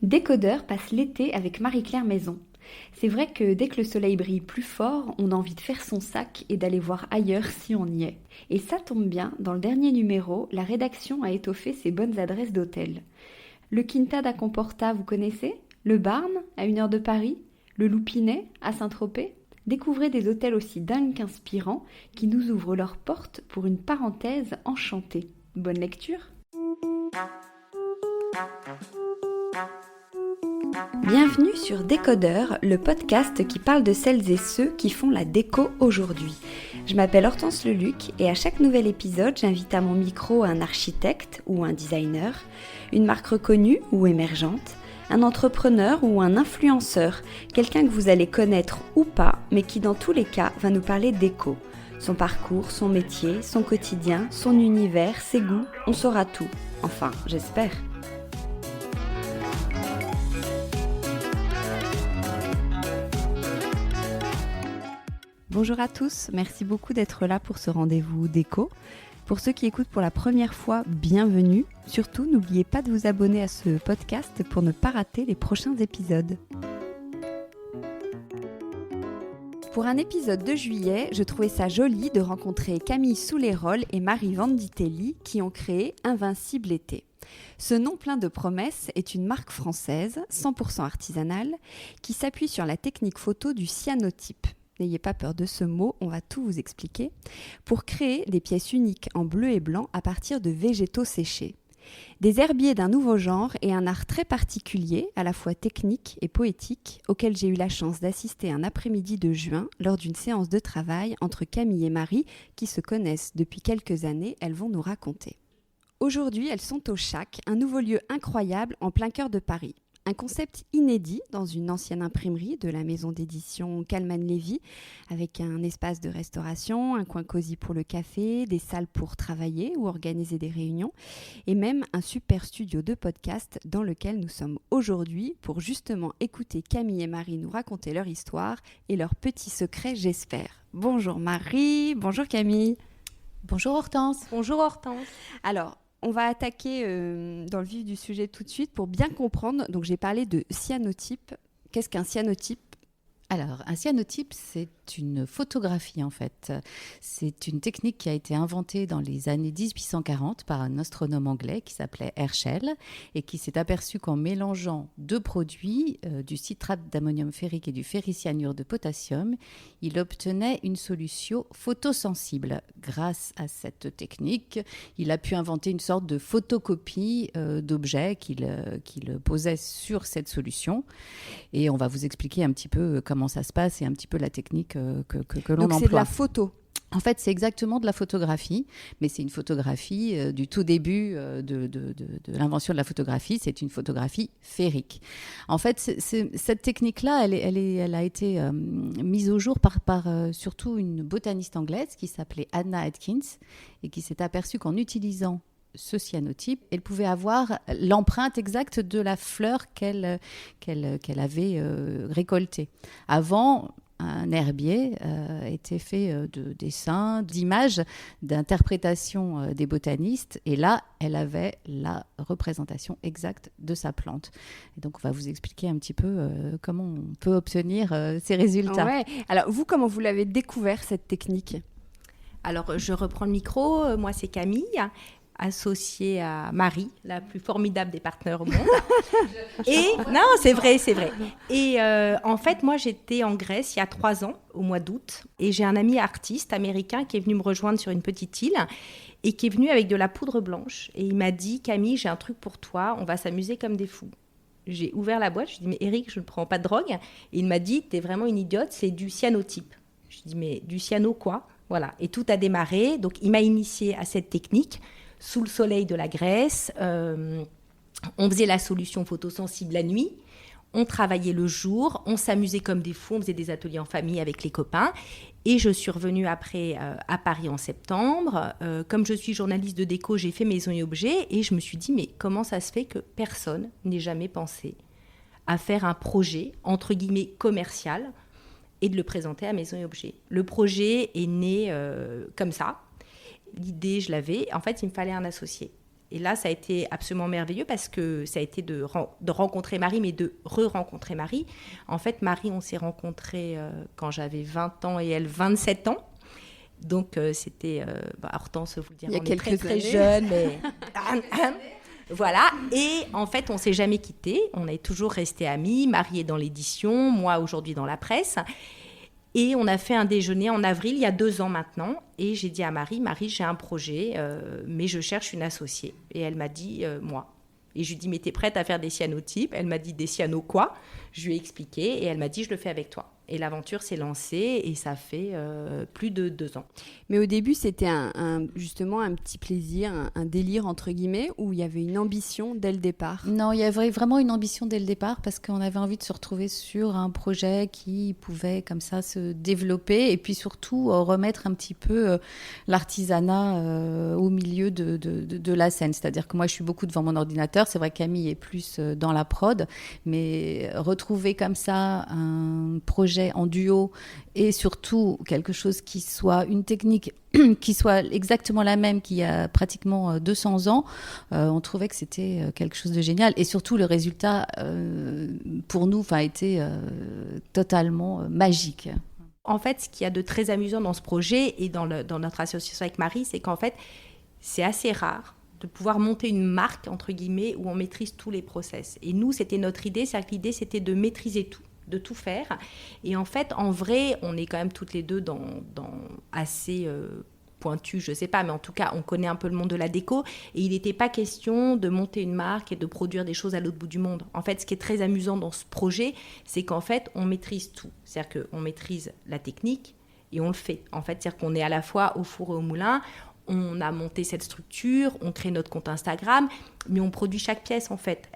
Décodeur passe l'été avec Marie-Claire Maison. C'est vrai que dès que le soleil brille plus fort, on a envie de faire son sac et d'aller voir ailleurs si on y est. Et ça tombe bien, dans le dernier numéro, la rédaction a étoffé ses bonnes adresses d'hôtels. Le Quinta da Comporta, vous connaissez ? Le Barn, à 1 heure de Paris ? Le Loupinet, à Saint-Tropez ? Découvrez des hôtels aussi dingues qu'inspirants qui nous ouvrent leurs portes pour une parenthèse enchantée. Bonne lecture ! Bienvenue sur Décodeur, le podcast qui parle de celles et ceux qui font la déco aujourd'hui. Je m'appelle Hortense Leluc et à chaque nouvel épisode, j'invite à mon micro un architecte ou un designer, une marque reconnue ou émergente, un entrepreneur ou un influenceur, quelqu'un que vous allez connaître ou pas, mais qui dans tous les cas va nous parler déco. Son parcours, son métier, son quotidien, son univers, ses goûts, on saura tout. Enfin, j'espère. Bonjour à tous, merci beaucoup d'être là pour ce rendez-vous déco. Pour ceux qui écoutent pour la première fois, bienvenue. Surtout, n'oubliez pas de vous abonner à ce podcast pour ne pas rater les prochains épisodes. Pour un épisode de juillet, je trouvais ça joli de rencontrer Camille Souleyrol et Marie Vanditelli qui ont créé Invincible Été. Ce nom plein de promesses est une marque française, 100% artisanale, qui s'appuie sur la technique photo du cyanotype. N'ayez pas peur de ce mot, on va tout vous expliquer, pour créer des pièces uniques en bleu et blanc à partir de végétaux séchés. Des herbiers d'un nouveau genre et un art très particulier, à la fois technique et poétique, auquel j'ai eu la chance d'assister un après-midi de juin lors d'une séance de travail entre Camille et Marie, qui se connaissent depuis quelques années, elles vont nous raconter. Aujourd'hui, elles sont au Chac, un nouveau lieu incroyable en plein cœur de Paris. Un concept inédit dans une ancienne imprimerie de la maison d'édition Calman-Lévy, avec un espace de restauration, un coin cosy pour le café, des salles pour travailler ou organiser des réunions, et même un super studio de podcast dans lequel nous sommes aujourd'hui pour justement écouter Camille et Marie nous raconter leur histoire et leurs petits secrets, j'espère. Bonjour Marie, bonjour Camille. Bonjour Hortense. Bonjour Hortense. Alors, on va attaquer dans le vif du sujet tout de suite pour bien comprendre. Donc, j'ai parlé de cyanotype. Qu'est-ce qu'un cyanotype ? Alors, un cyanotype, c'est une photographie en fait. C'est une technique qui a été inventée dans les années 1840 par un astronome anglais qui s'appelait Herschel et qui s'est aperçu qu'en mélangeant deux produits, du citrate d'ammonium ferrique et du ferricyanure de potassium, il obtenait une solution photosensible. Grâce à cette technique, il a pu inventer une sorte de photocopie d'objets qu'il posait sur cette solution. Et on va vous expliquer un petit peu comment ça se passe et un petit peu la technique que l'on emploie. Donc c'est de la photo. En fait, c'est exactement de la photographie, mais c'est une photographie du tout début de l'invention de la photographie. C'est une photographie ferrique. En fait, cette technique-là, elle a été mise au jour par surtout une botaniste anglaise qui s'appelait Anna Atkins et qui s'est aperçue qu'en utilisant ce cyanotype, elle pouvait avoir l'empreinte exacte de la fleur qu'elle avait récoltée. Avant, un herbier était fait de dessins, d'images, d'interprétations des botanistes. Et là, elle avait la représentation exacte de sa plante. Et donc, on va vous expliquer un petit peu comment on peut obtenir ces résultats. Ouais. Alors, vous, comment vous l'avez découvert, cette technique ? Alors, je reprends le micro. Moi, c'est Camille, associée à Marie, la plus formidable des partenaires au monde. Et non, c'est vrai. Et en fait, moi, j'étais en Grèce il y a 3 ans, au mois d'août, et j'ai un ami artiste américain qui est venu me rejoindre sur une petite île et qui est venu avec de la poudre blanche. Et il m'a dit, Camille, j'ai un truc pour toi, on va s'amuser comme des fous. J'ai ouvert la boîte, je lui ai dit, mais Eric, je ne prends pas de drogue. Et il m'a dit, t'es vraiment une idiote, c'est du cyanotype. Je lui ai dit, mais du cyano quoi ? Voilà. Et tout a démarré. Donc, il m'a initiée à cette technique. Sous le soleil de la Grèce, on faisait la solution photosensible la nuit, on travaillait le jour, on s'amusait comme des fous, on faisait des ateliers en famille avec les copains. Et je suis revenue après à Paris en septembre. Comme je suis journaliste de déco, j'ai fait Maison et Objets et je me suis dit, mais comment ça se fait que personne n'ait jamais pensé à faire un projet, entre guillemets, commercial et de le présenter à Maison et Objets. Le projet est né comme ça. L'idée, je l'avais. En fait, il me fallait un associé. Et là, ça a été absolument merveilleux parce que ça a été de rencontrer Marie, mais de re-rencontrer Marie. En fait, Marie, on s'est rencontrés quand j'avais 20 ans et elle 27 ans. Donc, c'était... Hortense, vous le direz, on est très, très jeunes, mais... Voilà, et en fait, on ne s'est jamais quittés, on est toujours restés amis. Marie est dans l'édition, moi aujourd'hui dans la presse. Et on a fait un déjeuner en avril, il y a 2 ans maintenant. Et j'ai dit à Marie, j'ai un projet, mais je cherche une associée. Et elle m'a dit, moi. Et je lui ai dit, mais t'es prête à faire des cyanotypes ? Elle m'a dit, des cyano quoi ? Je lui ai expliqué et elle m'a dit, je le fais avec toi. Et l'aventure s'est lancée et ça fait plus de 2 ans. Mais au début, c'était justement un petit plaisir, un délire entre guillemets, où il y avait une ambition dès le départ. Non, il y avait vraiment une ambition dès le départ parce qu'on avait envie de se retrouver sur un projet qui pouvait comme ça se développer et puis surtout remettre un petit peu l'artisanat au milieu de la scène. C'est-à-dire que moi, je suis beaucoup devant mon ordinateur. C'est vrai que Camille est plus dans la prod, mais retrouver comme ça un projet en duo et surtout quelque chose qui soit une technique qui soit exactement la même qu'il y a pratiquement 200 ans, on trouvait que c'était quelque chose de génial. Et surtout, le résultat, pour nous, a été totalement magique. En fait, ce qu'il y a de très amusant dans ce projet et dans notre association avec Marie, c'est qu'en fait, c'est assez rare de pouvoir monter une marque, entre guillemets, où on maîtrise tous les process. Et nous, c'était notre idée, c'est-à-dire que l'idée, c'était de maîtriser tout, de tout faire. Et en fait, en vrai, on est quand même toutes les deux dans assez pointu, je ne sais pas, mais en tout cas, on connaît un peu le monde de la déco. Et il n'était pas question de monter une marque et de produire des choses à l'autre bout du monde. En fait, ce qui est très amusant dans ce projet, c'est qu'en fait, on maîtrise tout. C'est-à-dire qu'on maîtrise la technique et on le fait. En fait, c'est-à-dire qu'on est à la fois au four et au moulin. On a monté cette structure, on crée notre compte Instagram, mais on produit chaque pièce en fait.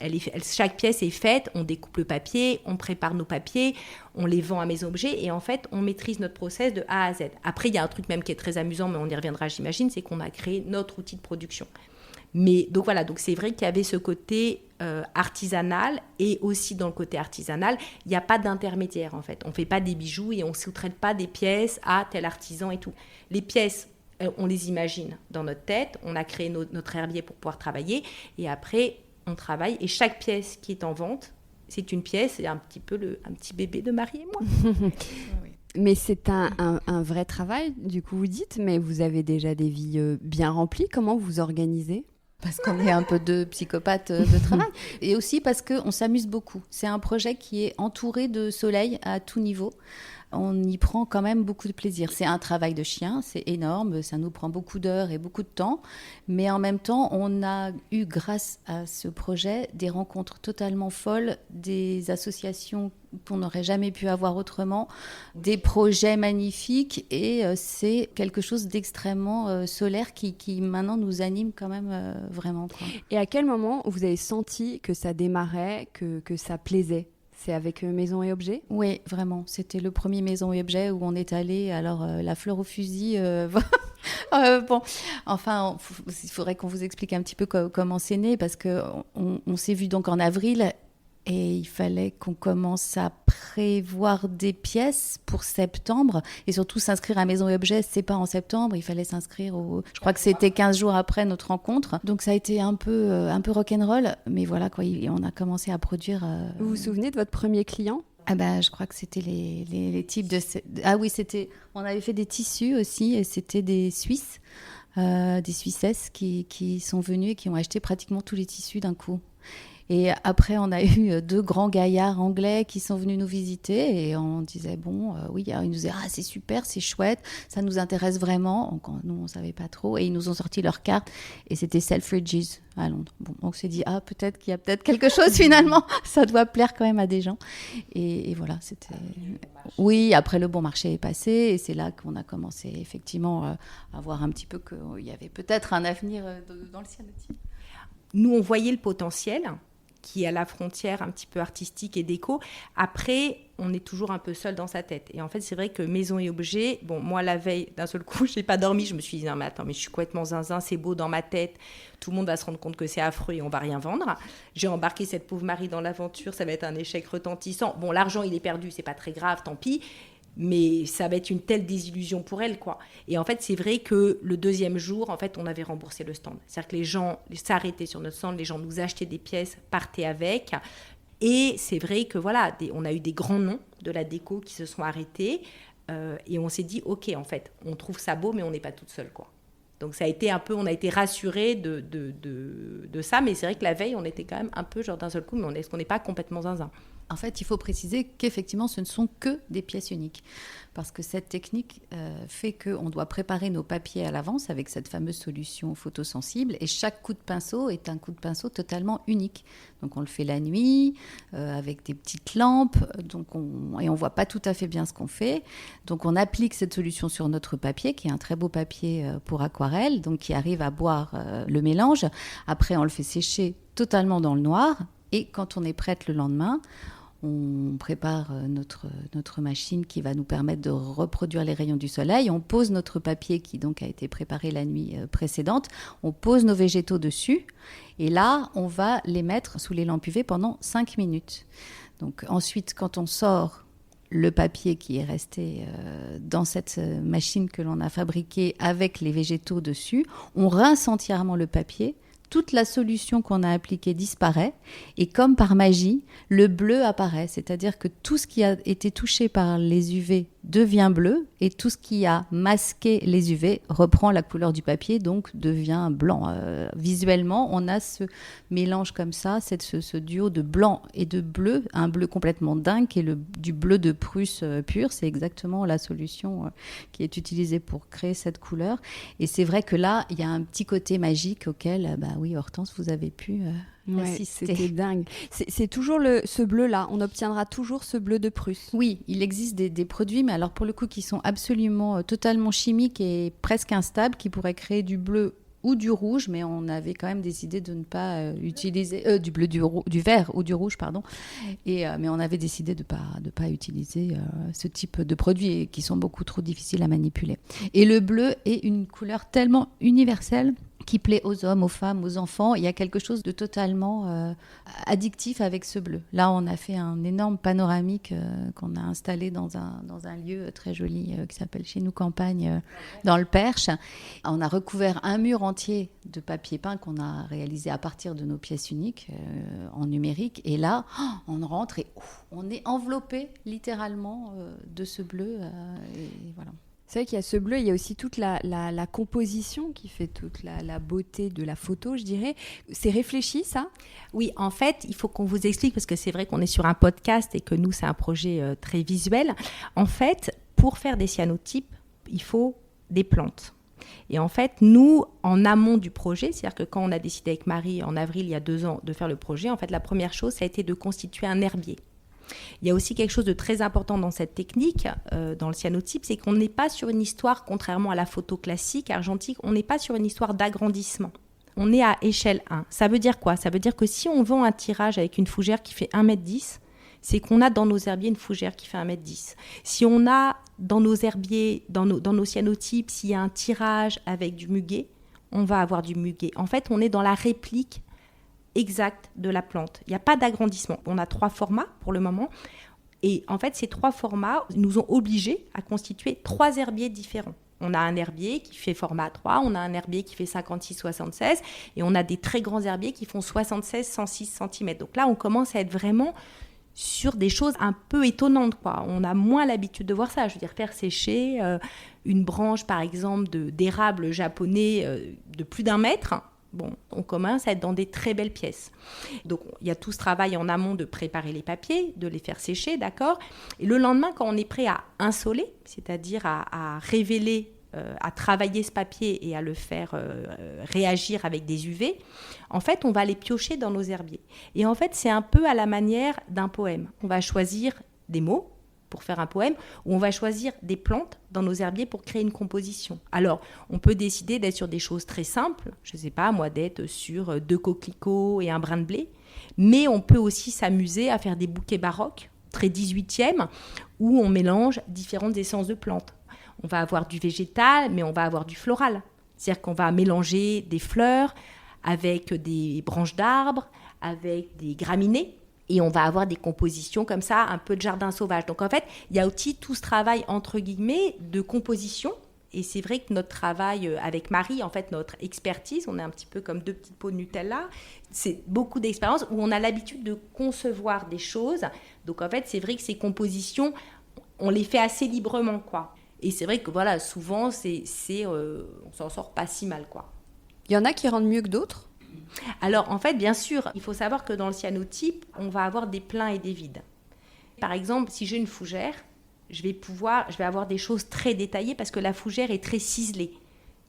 Chaque pièce est faite, on découpe le papier, on prépare nos papiers, on les vend à Maison Objet et en fait, on maîtrise notre process de A à Z. Après, il y a un truc même qui est très amusant, mais on y reviendra, j'imagine, c'est qu'on a créé notre outil de production. Mais donc voilà, donc c'est vrai qu'il y avait ce côté artisanal et aussi dans le côté artisanal, il n'y a pas d'intermédiaire en fait. On ne fait pas des bijoux et on ne sous-traite pas des pièces à tel artisan et tout. Les pièces, on les imagine dans notre tête, on a créé notre herbier pour pouvoir travailler et après on travaille et chaque pièce qui est en vente, c'est une pièce, c'est un petit peu un petit bébé de Marie et moi. Mais c'est un vrai travail, du coup vous dites, mais vous avez déjà des vies bien remplies, comment vous organisez ? Parce qu'on est un peu deux psychopathes de travail. Et aussi parce qu'on s'amuse beaucoup. C'est un projet qui est entouré de soleil à tout niveau. On y prend quand même beaucoup de plaisir. C'est un travail de chien, c'est énorme, ça nous prend beaucoup d'heures et beaucoup de temps. Mais en même temps, on a eu, grâce à ce projet, des rencontres totalement folles, des associations qu'on n'aurait jamais pu avoir autrement, des projets magnifiques. Et c'est quelque chose d'extrêmement solaire qui maintenant nous anime quand même vraiment, quoi. Et à quel moment vous avez senti que ça démarrait, que ça plaisait ? C'est avec Maison et Objet ? Oui, vraiment. C'était le premier Maison et Objet où on est allé. Alors, la fleur au fusil... bon, enfin, il faudrait qu'on vous explique un petit peu comment c'est né, parce qu'on s'est vu donc en avril et il fallait qu'on commence à prévoir des pièces pour septembre et surtout s'inscrire à Maison et Objet. C'est pas en septembre, il fallait s'inscrire je crois que c'était 15 jours après notre rencontre. Donc ça a été un peu rock'n'roll, mais voilà quoi, on a commencé à produire. Vous vous souvenez de votre premier client ? Ah ben, je crois que c'était les types de... Ah oui, on avait fait des tissus aussi et c'était des Suisses, des Suissesses qui sont venus et qui ont acheté pratiquement tous les tissus d'un coup. Et après, on a eu 2 grands gaillards anglais qui sont venus nous visiter et on disait, oui, ils nous disaient, c'est super, c'est chouette, ça nous intéresse vraiment. Donc, nous, on ne savait pas trop et ils nous ont sorti leur carte et c'était Selfridges à Londres. Bon, on s'est dit, peut-être qu'il y a peut-être quelque chose finalement, ça doit plaire quand même à des gens. Et voilà, c'était... Oui, après le bon marché est passé et c'est là qu'on a commencé effectivement à voir un petit peu qu'il y avait peut-être un avenir dans le cyanotype. Nous, on voyait le potentiel qui est à la frontière un petit peu artistique et déco. Après, on est toujours un peu seul dans sa tête. Et en fait, c'est vrai que Maison et Objet, moi, la veille, d'un seul coup, je n'ai pas dormi. Je me suis dit, non, mais attends, mais je suis complètement zinzin, c'est beau dans ma tête. Tout le monde va se rendre compte que c'est affreux et on ne va rien vendre. J'ai embarqué cette pauvre Marie dans l'aventure, ça va être un échec retentissant. Bon, l'argent, il est perdu, c'est pas très grave, tant pis. Mais ça va être une telle désillusion pour elle, quoi. Et en fait, c'est vrai que le deuxième jour, en fait, on avait remboursé le stand. C'est-à-dire que les gens s'arrêtaient sur notre stand, les gens nous achetaient des pièces, partaient avec. Et c'est vrai que voilà, on a eu des grands noms de la déco qui se sont arrêtés. Et on s'est dit, ok, en fait, on trouve ça beau, mais on n'est pas toute seule, quoi. Donc ça a été un peu, on a été rassurés de ça. Mais c'est vrai que la veille, on était quand même un peu genre d'un seul coup, mais est-ce qu'on n'est pas complètement zinzin ? En fait, il faut préciser qu'effectivement, ce ne sont que des pièces uniques. Parce que cette technique fait qu'on doit préparer nos papiers à l'avance avec cette fameuse solution photosensible. Et chaque coup de pinceau est un coup de pinceau totalement unique. Donc, on le fait la nuit, avec des petites lampes. Et on ne voit pas tout à fait bien ce qu'on fait. Donc, on applique cette solution sur notre papier, qui est un très beau papier pour aquarelle, donc qui arrive à boire le mélange. Après, on le fait sécher totalement dans le noir. Et quand on est prête le lendemain, on prépare notre machine qui va nous permettre de reproduire les rayons du soleil. On pose notre papier qui donc a été préparé la nuit précédente. On pose nos végétaux dessus. Et là, on va les mettre sous les lampes UV pendant 5 minutes. Donc ensuite, quand on sort le papier qui est resté dans cette machine que l'on a fabriquée avec les végétaux dessus, on rince entièrement le papier. Toute la solution qu'on a appliquée disparaît et comme par magie, le bleu apparaît. C'est-à-dire que tout ce qui a été touché par les UV devient bleu et tout ce qui a masqué les UV reprend la couleur du papier, donc devient blanc. Visuellement, on a ce mélange comme ça, ce duo de blanc et de bleu, un bleu complètement dingue qui est du bleu de Prusse pur. C'est exactement la solution qui est utilisée pour créer cette couleur. Et c'est vrai que là, il y a un petit côté magique auquel... oui, Hortense, vous avez pu assister. C'était dingue. C'est toujours ce bleu-là. On obtiendra toujours ce bleu de Prusse. Oui, il existe des produits, mais alors pour le coup, qui sont absolument, totalement chimiques et presque instables, qui pourraient créer du bleu ou du rouge, mais on avait quand même décidé de ne pas utiliser du bleu, du vert ou du rouge, pardon. Mais on avait décidé de pas utiliser ce type de produits qui sont beaucoup trop difficiles à manipuler. Et le bleu est une couleur tellement universelle qui plaît aux hommes, aux femmes, aux enfants. Il y a quelque chose de totalement addictif avec ce bleu. Là, on a fait un énorme panoramique qu'on a installé dans un lieu très joli qui s'appelle Chez nous Campagne, dans le Perche. On a recouvert un mur entier de papier peint qu'on a réalisé à partir de nos pièces uniques en numérique. Et là, on rentre et on est enveloppé littéralement de ce bleu. Et voilà. C'est vrai qu'il y a ce bleu, il y a aussi toute la composition qui fait toute la beauté de la photo, je dirais. C'est réfléchi, ça ? Oui, en fait, il faut qu'on vous explique, parce que c'est vrai qu'on est sur un podcast et que nous, c'est un projet très visuel. En fait, pour faire des cyanotypes, il faut des plantes. Et en fait, nous, en amont du projet, c'est-à-dire que quand on a décidé avec Marie, en avril, il y a 2 ans, de faire le projet, en fait, la première chose, ça a été de constituer un herbier. Il y a aussi quelque chose de très important dans cette technique, dans le cyanotype, c'est qu'on n'est pas sur une histoire, contrairement à la photo classique, argentique, on n'est pas sur une histoire d'agrandissement. On est à échelle 1. Ça veut dire quoi ? Ça veut dire que si on vend un tirage avec une fougère qui fait 1,10 m, c'est qu'on a dans nos herbiers une fougère qui fait 1,10 m. Si on a dans nos herbiers, dans nos cyanotypes, s'il y a un tirage avec du muguet, on va avoir du muguet. En fait, on est dans la réplique exact de la plante. Il n'y a pas d'agrandissement. On a 3 formats pour le moment. Et en fait, ces 3 formats nous ont obligés à constituer 3 herbiers différents. On a un herbier qui fait format 3, on a un herbier qui fait 56-76 et on a des très grands herbiers qui font 76-106 cm. Donc là, on commence à être vraiment sur des choses un peu étonnantes, quoi. On a moins l'habitude de voir ça. Je veux dire, faire sécher une branche, par exemple, d'érable japonais de plus d'1 mètre. Bon, on commence à être dans des très belles pièces. Donc, il y a tout ce travail en amont de préparer les papiers, de les faire sécher, d'accord ? Et le lendemain, quand on est prêt à insoler, c'est-à-dire à révéler, à travailler ce papier et à le faire réagir avec des UV, en fait, on va les piocher dans nos herbiers. Et en fait, c'est un peu à la manière d'un poème. On va choisir des mots pour faire un poème, où on va choisir des plantes dans nos herbiers pour créer une composition. Alors, on peut décider d'être sur des choses très simples, je ne sais pas, moi, d'être sur 2 coquelicots et un brin de blé, mais on peut aussi s'amuser à faire des bouquets baroques, très 18e, où on mélange différentes essences de plantes. On va avoir du végétal, mais on va avoir du floral. C'est-à-dire qu'on va mélanger des fleurs avec des branches d'arbres, avec des graminées. Et on va avoir des compositions comme ça, un peu de jardin sauvage. Donc en fait, il y a aussi tout ce travail, entre guillemets, de composition. Et c'est vrai que notre travail avec Marie, en fait, notre expertise, on est un petit peu comme 2 petites pots de Nutella, c'est beaucoup d'expérience où on a l'habitude de concevoir des choses. Donc en fait, c'est vrai que ces compositions, on les fait assez librement, quoi. Et c'est vrai que voilà, souvent, on s'en sort pas si mal, quoi. Il y en a qui rendent mieux que d'autres ? Alors, en fait, bien sûr, il faut savoir que dans le cyanotype, on va avoir des pleins et des vides. Par exemple, si j'ai une fougère, je vais avoir des choses très détaillées parce que la fougère est très ciselée.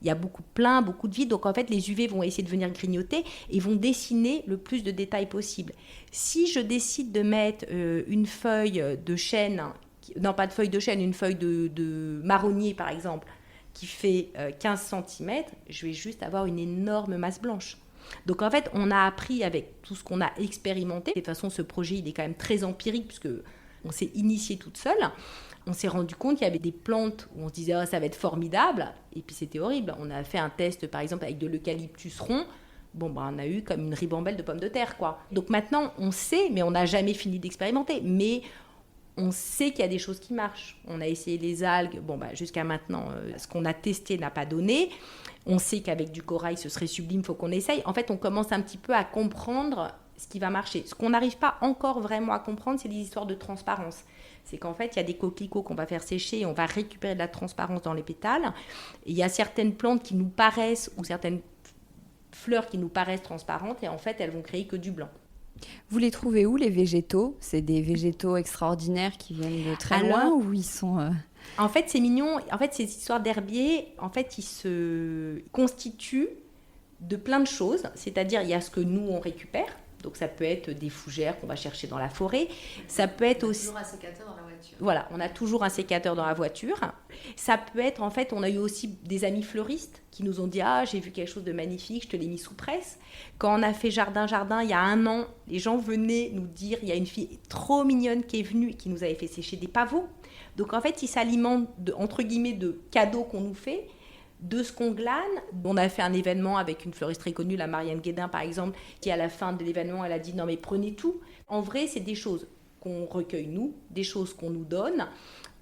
Il y a beaucoup de pleins, beaucoup de vides. Donc, en fait, les UV vont essayer de venir grignoter et vont dessiner le plus de détails possible. Si je décide de mettre une feuille de chêne, non, pas de feuille de chêne, une feuille de marronnier, par exemple, qui fait 15 cm, je vais juste avoir une énorme masse blanche. Donc en fait, on a appris avec tout ce qu'on a expérimenté. De toute façon, ce projet, il est quand même très empirique puisque on s'est initié toute seule. On s'est rendu compte qu'il y avait des plantes où on se disait « ça va être formidable » et puis c'était horrible. On a fait un test, par exemple, avec de l'eucalyptus rond. On a eu comme une ribambelle de pommes de terre, quoi. Donc maintenant, on sait, mais on n'a jamais fini d'expérimenter. Mais on sait qu'il y a des choses qui marchent. On a essayé les algues. Jusqu'à maintenant, ce qu'on a testé n'a pas donné. On sait qu'avec du corail, ce serait sublime, il faut qu'on essaye. En fait, on commence un petit peu à comprendre ce qui va marcher. Ce qu'on n'arrive pas encore vraiment à comprendre, c'est les histoires de transparence. C'est qu'en fait, il y a des coquelicots qu'on va faire sécher et on va récupérer de la transparence dans les pétales. Et il y a certaines plantes qui nous paraissent, ou certaines fleurs qui nous paraissent transparentes, et en fait, elles vont créer que du blanc. Vous les trouvez où, les végétaux ? C'est des végétaux extraordinaires qui viennent de très loin ou ils sont... En fait, c'est mignon. En fait, ces histoires d'herbiers, en fait, ils se constituent de plein de choses. C'est-à-dire, il y a ce que nous, on récupère. Donc, ça peut être des fougères qu'on va chercher dans la forêt. Ça peut être aussi... Toujours un sécateur dans la voiture. Voilà, on a toujours un sécateur dans la voiture. Ça peut être, en fait, on a eu aussi des amis fleuristes qui nous ont dit « Ah, j'ai vu quelque chose de magnifique, je te l'ai mis sous presse. » Quand on a fait Jardin, il y a 1 an, les gens venaient nous dire « Il y a une fille trop mignonne qui est venue et qui nous avait fait sécher des pavots. » Donc, en fait, ils s'alimentent, entre guillemets, de cadeaux qu'on nous fait, de ce qu'on glane. On a fait un événement avec une fleuriste très connue, la Marianne Guédin, par exemple, qui, à la fin de l'événement, elle a dit « Non, mais prenez tout. » En vrai, c'est des choses qu'on recueille, nous, des choses qu'on nous donne.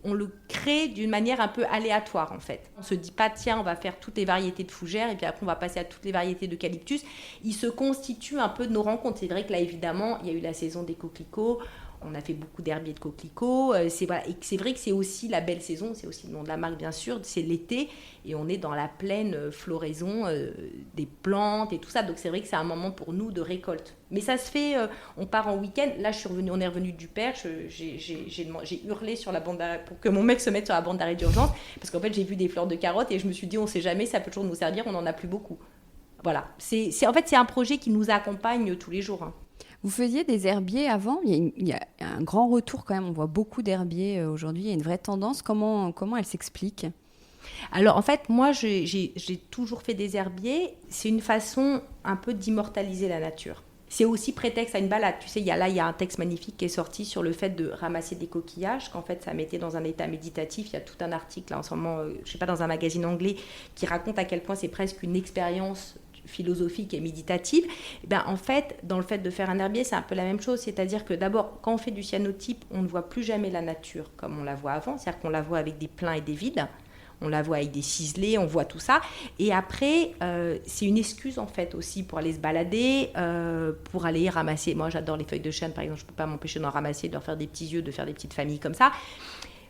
On le crée d'une manière un peu aléatoire, en fait. On ne se dit pas, tiens, on va faire toutes les variétés de fougères, et puis après, on va passer à toutes les variétés d'eucalyptus. Il se constitue un peu de nos rencontres. C'est vrai que là, évidemment, il y a eu la saison des coquelicots. On a fait beaucoup d'herbiers de coquelicots. Et c'est vrai que c'est aussi la belle saison, c'est aussi le nom de la marque, bien sûr, c'est l'été. Et on est dans la pleine floraison des plantes et tout ça. Donc, c'est vrai que c'est un moment pour nous de récolte. Mais ça se fait, on part en week-end. Là, on est revenu du Perche. J'ai hurlé sur la bande d'arrêt pour que mon mec se mette sur la bande d'arrêt d'urgence. Parce qu'en fait, j'ai vu des fleurs de carottes et je me suis dit, on ne sait jamais, ça peut toujours nous servir, on n'en a plus beaucoup. Voilà. En fait, c'est un projet qui nous accompagne tous les jours. Hein. Vous faisiez des herbiers avant ? Il y a un grand retour quand même, on voit beaucoup d'herbiers aujourd'hui, il y a une vraie tendance. Comment elle s'explique ? Alors en fait, moi j'ai toujours fait des herbiers, c'est une façon un peu d'immortaliser la nature. C'est aussi prétexte à une balade. Tu sais, il y a un texte magnifique qui est sorti sur le fait de ramasser des coquillages, qu'en fait ça mettait dans un état méditatif. Il y a tout un article là, en ce moment, je sais pas, dans un magazine anglais, qui raconte à quel point c'est presque une expérience philosophique et méditative. Et bien, en fait, dans le fait de faire un herbier, c'est un peu la même chose. C'est-à-dire que d'abord, quand on fait du cyanotype, on ne voit plus jamais la nature comme on la voit avant. C'est-à-dire qu'on la voit avec des pleins et des vides. On la voit avec des ciselés, on voit tout ça. Et après, c'est une excuse, en fait, aussi pour aller se balader, pour aller ramasser. Moi, j'adore les feuilles de chêne, par exemple. Je ne peux pas m'empêcher d'en ramasser, de leur faire des petits yeux, de faire des petites familles comme ça.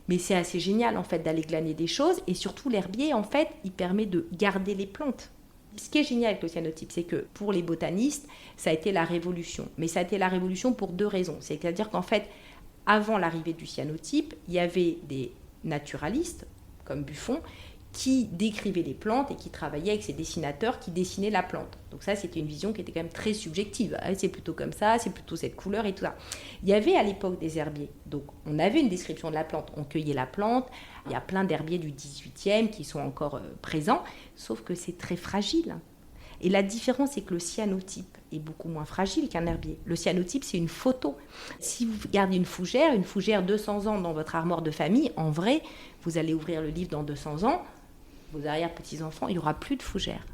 Mais c'est assez génial, en fait, d'aller glaner des choses. Et surtout, l'herbier, en fait, il permet de garder les plantes. Ce qui est génial avec le cyanotype, c'est que pour les botanistes, ça a été la révolution. Mais ça a été la révolution pour 2 raisons. C'est-à-dire qu'en fait, avant l'arrivée du cyanotype, il y avait des naturalistes, comme Buffon, qui décrivaient les plantes et qui travaillaient avec ces dessinateurs qui dessinaient la plante. Donc ça, c'était une vision qui était quand même très subjective. C'est plutôt comme ça, c'est plutôt cette couleur et tout ça. Il y avait à l'époque des herbiers. Donc on avait une description de la plante, on cueillait la plante. Il y a plein d'herbiers du 18e qui sont encore présents, sauf que c'est très fragile. Et la différence, c'est que le cyanotype est beaucoup moins fragile qu'un herbier. Le cyanotype, c'est une photo. Si vous gardez une fougère 200 ans dans votre armoire de famille, en vrai, vous allez ouvrir le livre dans 200 ans, vos arrière-petits-enfants, il n'y aura plus de fougère.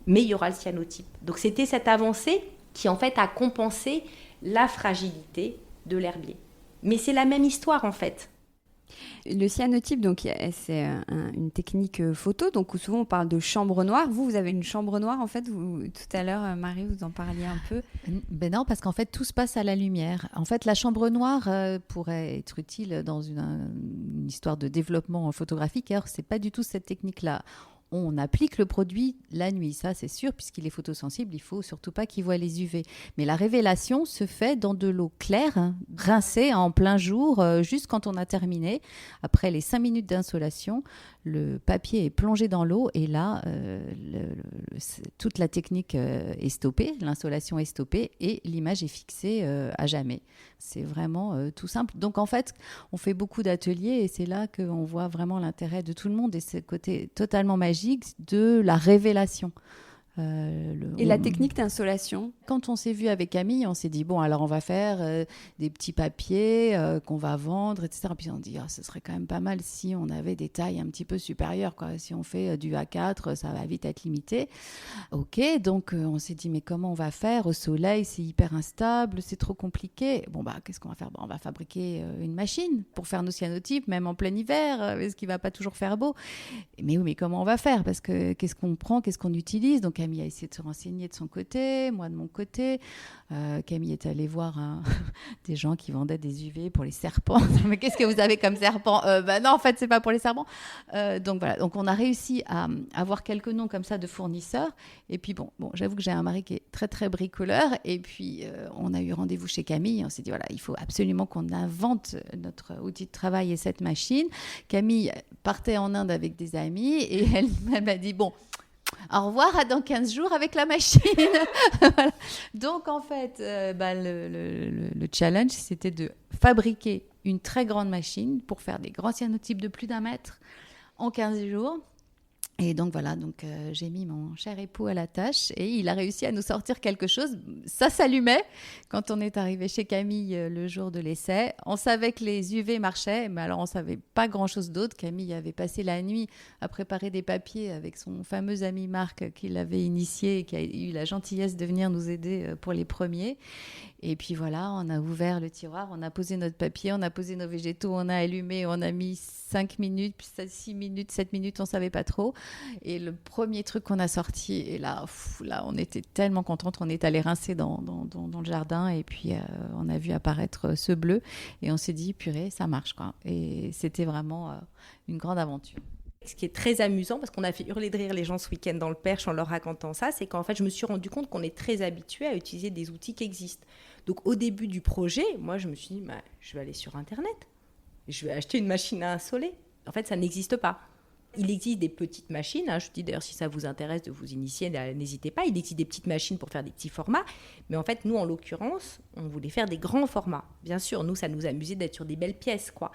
Mais il y aura le cyanotype. Donc c'était cette avancée qui, en fait, a compensé la fragilité de l'herbier. Mais c'est la même histoire en fait. Le cyanotype, donc, c'est une technique photo, donc où souvent on parle de chambre noire. Vous avez une chambre noire, en fait. Tout à l'heure, Marie, vous en parliez un peu. Ben non, parce qu'en fait, tout se passe à la lumière. En fait, la chambre noire pourrait être utile dans une histoire de développement photographique. Alors, c'est pas du tout cette technique-là. On applique le produit la nuit, ça c'est sûr, puisqu'il est photosensible, il ne faut surtout pas qu'il voit les UV. Mais la révélation se fait dans de l'eau claire, rincée en plein jour, juste quand on a terminé. Après les 5 minutes d'insolation, le papier est plongé dans l'eau et là, toute la technique est stoppée, l'insolation est stoppée et l'image est fixée à jamais. C'est vraiment tout simple. Donc en fait, on fait beaucoup d'ateliers et c'est là qu'on voit vraiment l'intérêt de tout le monde et ce côté totalement magique de la révélation. Et la technique d'insolation? Quand on s'est vu avec Camille, on s'est dit, bon, alors on va faire des petits papiers qu'on va vendre, etc. Puis on dit, ce serait quand même pas mal si on avait des tailles un petit peu supérieures, quoi. Si on fait du A4, ça va vite être limité. Ok, donc on s'est dit, mais comment on va faire? Au soleil, c'est hyper instable, c'est trop compliqué. Bon, qu'est-ce qu'on va faire? On va fabriquer une machine pour faire nos cyanotypes, même en plein hiver, parce qu'il ne va pas toujours faire beau. Mais oui, mais comment on va faire? Parce que qu'est-ce qu'on prend, qu'est-ce qu'on utilise? Donc Camille a essayé de se renseigner de son côté, moi de mon côté. Camille est allée voir des gens qui vendaient des UV pour les serpents. Mais qu'est-ce que vous avez comme serpent? Non, en fait, c'est pas pour les serpents. Donc voilà, donc on a réussi à avoir quelques noms comme ça de fournisseurs. Et puis bon, j'avoue que j'ai un mari qui est très très bricoleur. Et puis on a eu rendez-vous chez Camille. On s'est dit voilà, il faut absolument qu'on invente notre outil de travail et cette machine. Camille partait en Inde avec des amis et elle m'a dit bon. Au revoir, à dans 15 jours avec la machine. Voilà. Donc, en fait, le challenge, c'était de fabriquer une très grande machine pour faire des grands cyanotypes de plus d'1 mètre en 15 jours. Et donc, voilà, j'ai mis mon cher époux à la tâche et il a réussi à nous sortir quelque chose. Ça s'allumait quand on est arrivé chez Camille le jour de l'essai. On savait que les UV marchaient, mais alors on ne savait pas grand-chose d'autre. Camille avait passé la nuit à préparer des papiers avec son fameux ami Marc qui l'avait initié et qui a eu la gentillesse de venir nous aider pour les premiers. Et puis voilà, on a ouvert le tiroir, on a posé notre papier, on a posé nos végétaux, on a allumé, on a mis 5 minutes, puis 6 minutes, 7 minutes, on ne savait pas trop. Et le premier truc qu'on a sorti, et là on était tellement contente, on est allé rincer dans le jardin et puis on a vu apparaître ce bleu et on s'est dit, purée, ça marche, quoi. Et c'était vraiment une grande aventure. Ce qui est très amusant, parce qu'on a fait hurler de rire les gens ce week-end dans le Perche en leur racontant ça, c'est qu'en fait, je me suis rendu compte qu'on est très habitué à utiliser des outils qui existent. Donc, au début du projet, moi, je me suis dit, je vais aller sur Internet. Je vais acheter une machine à insoler. En fait, ça n'existe pas. Il existe des petites machines. Je vous dis d'ailleurs, si ça vous intéresse de vous initier, n'hésitez pas. Il existe des petites machines pour faire des petits formats. Mais en fait, nous, en l'occurrence, on voulait faire des grands formats. Bien sûr, nous, ça nous amusait d'être sur des belles pièces, quoi.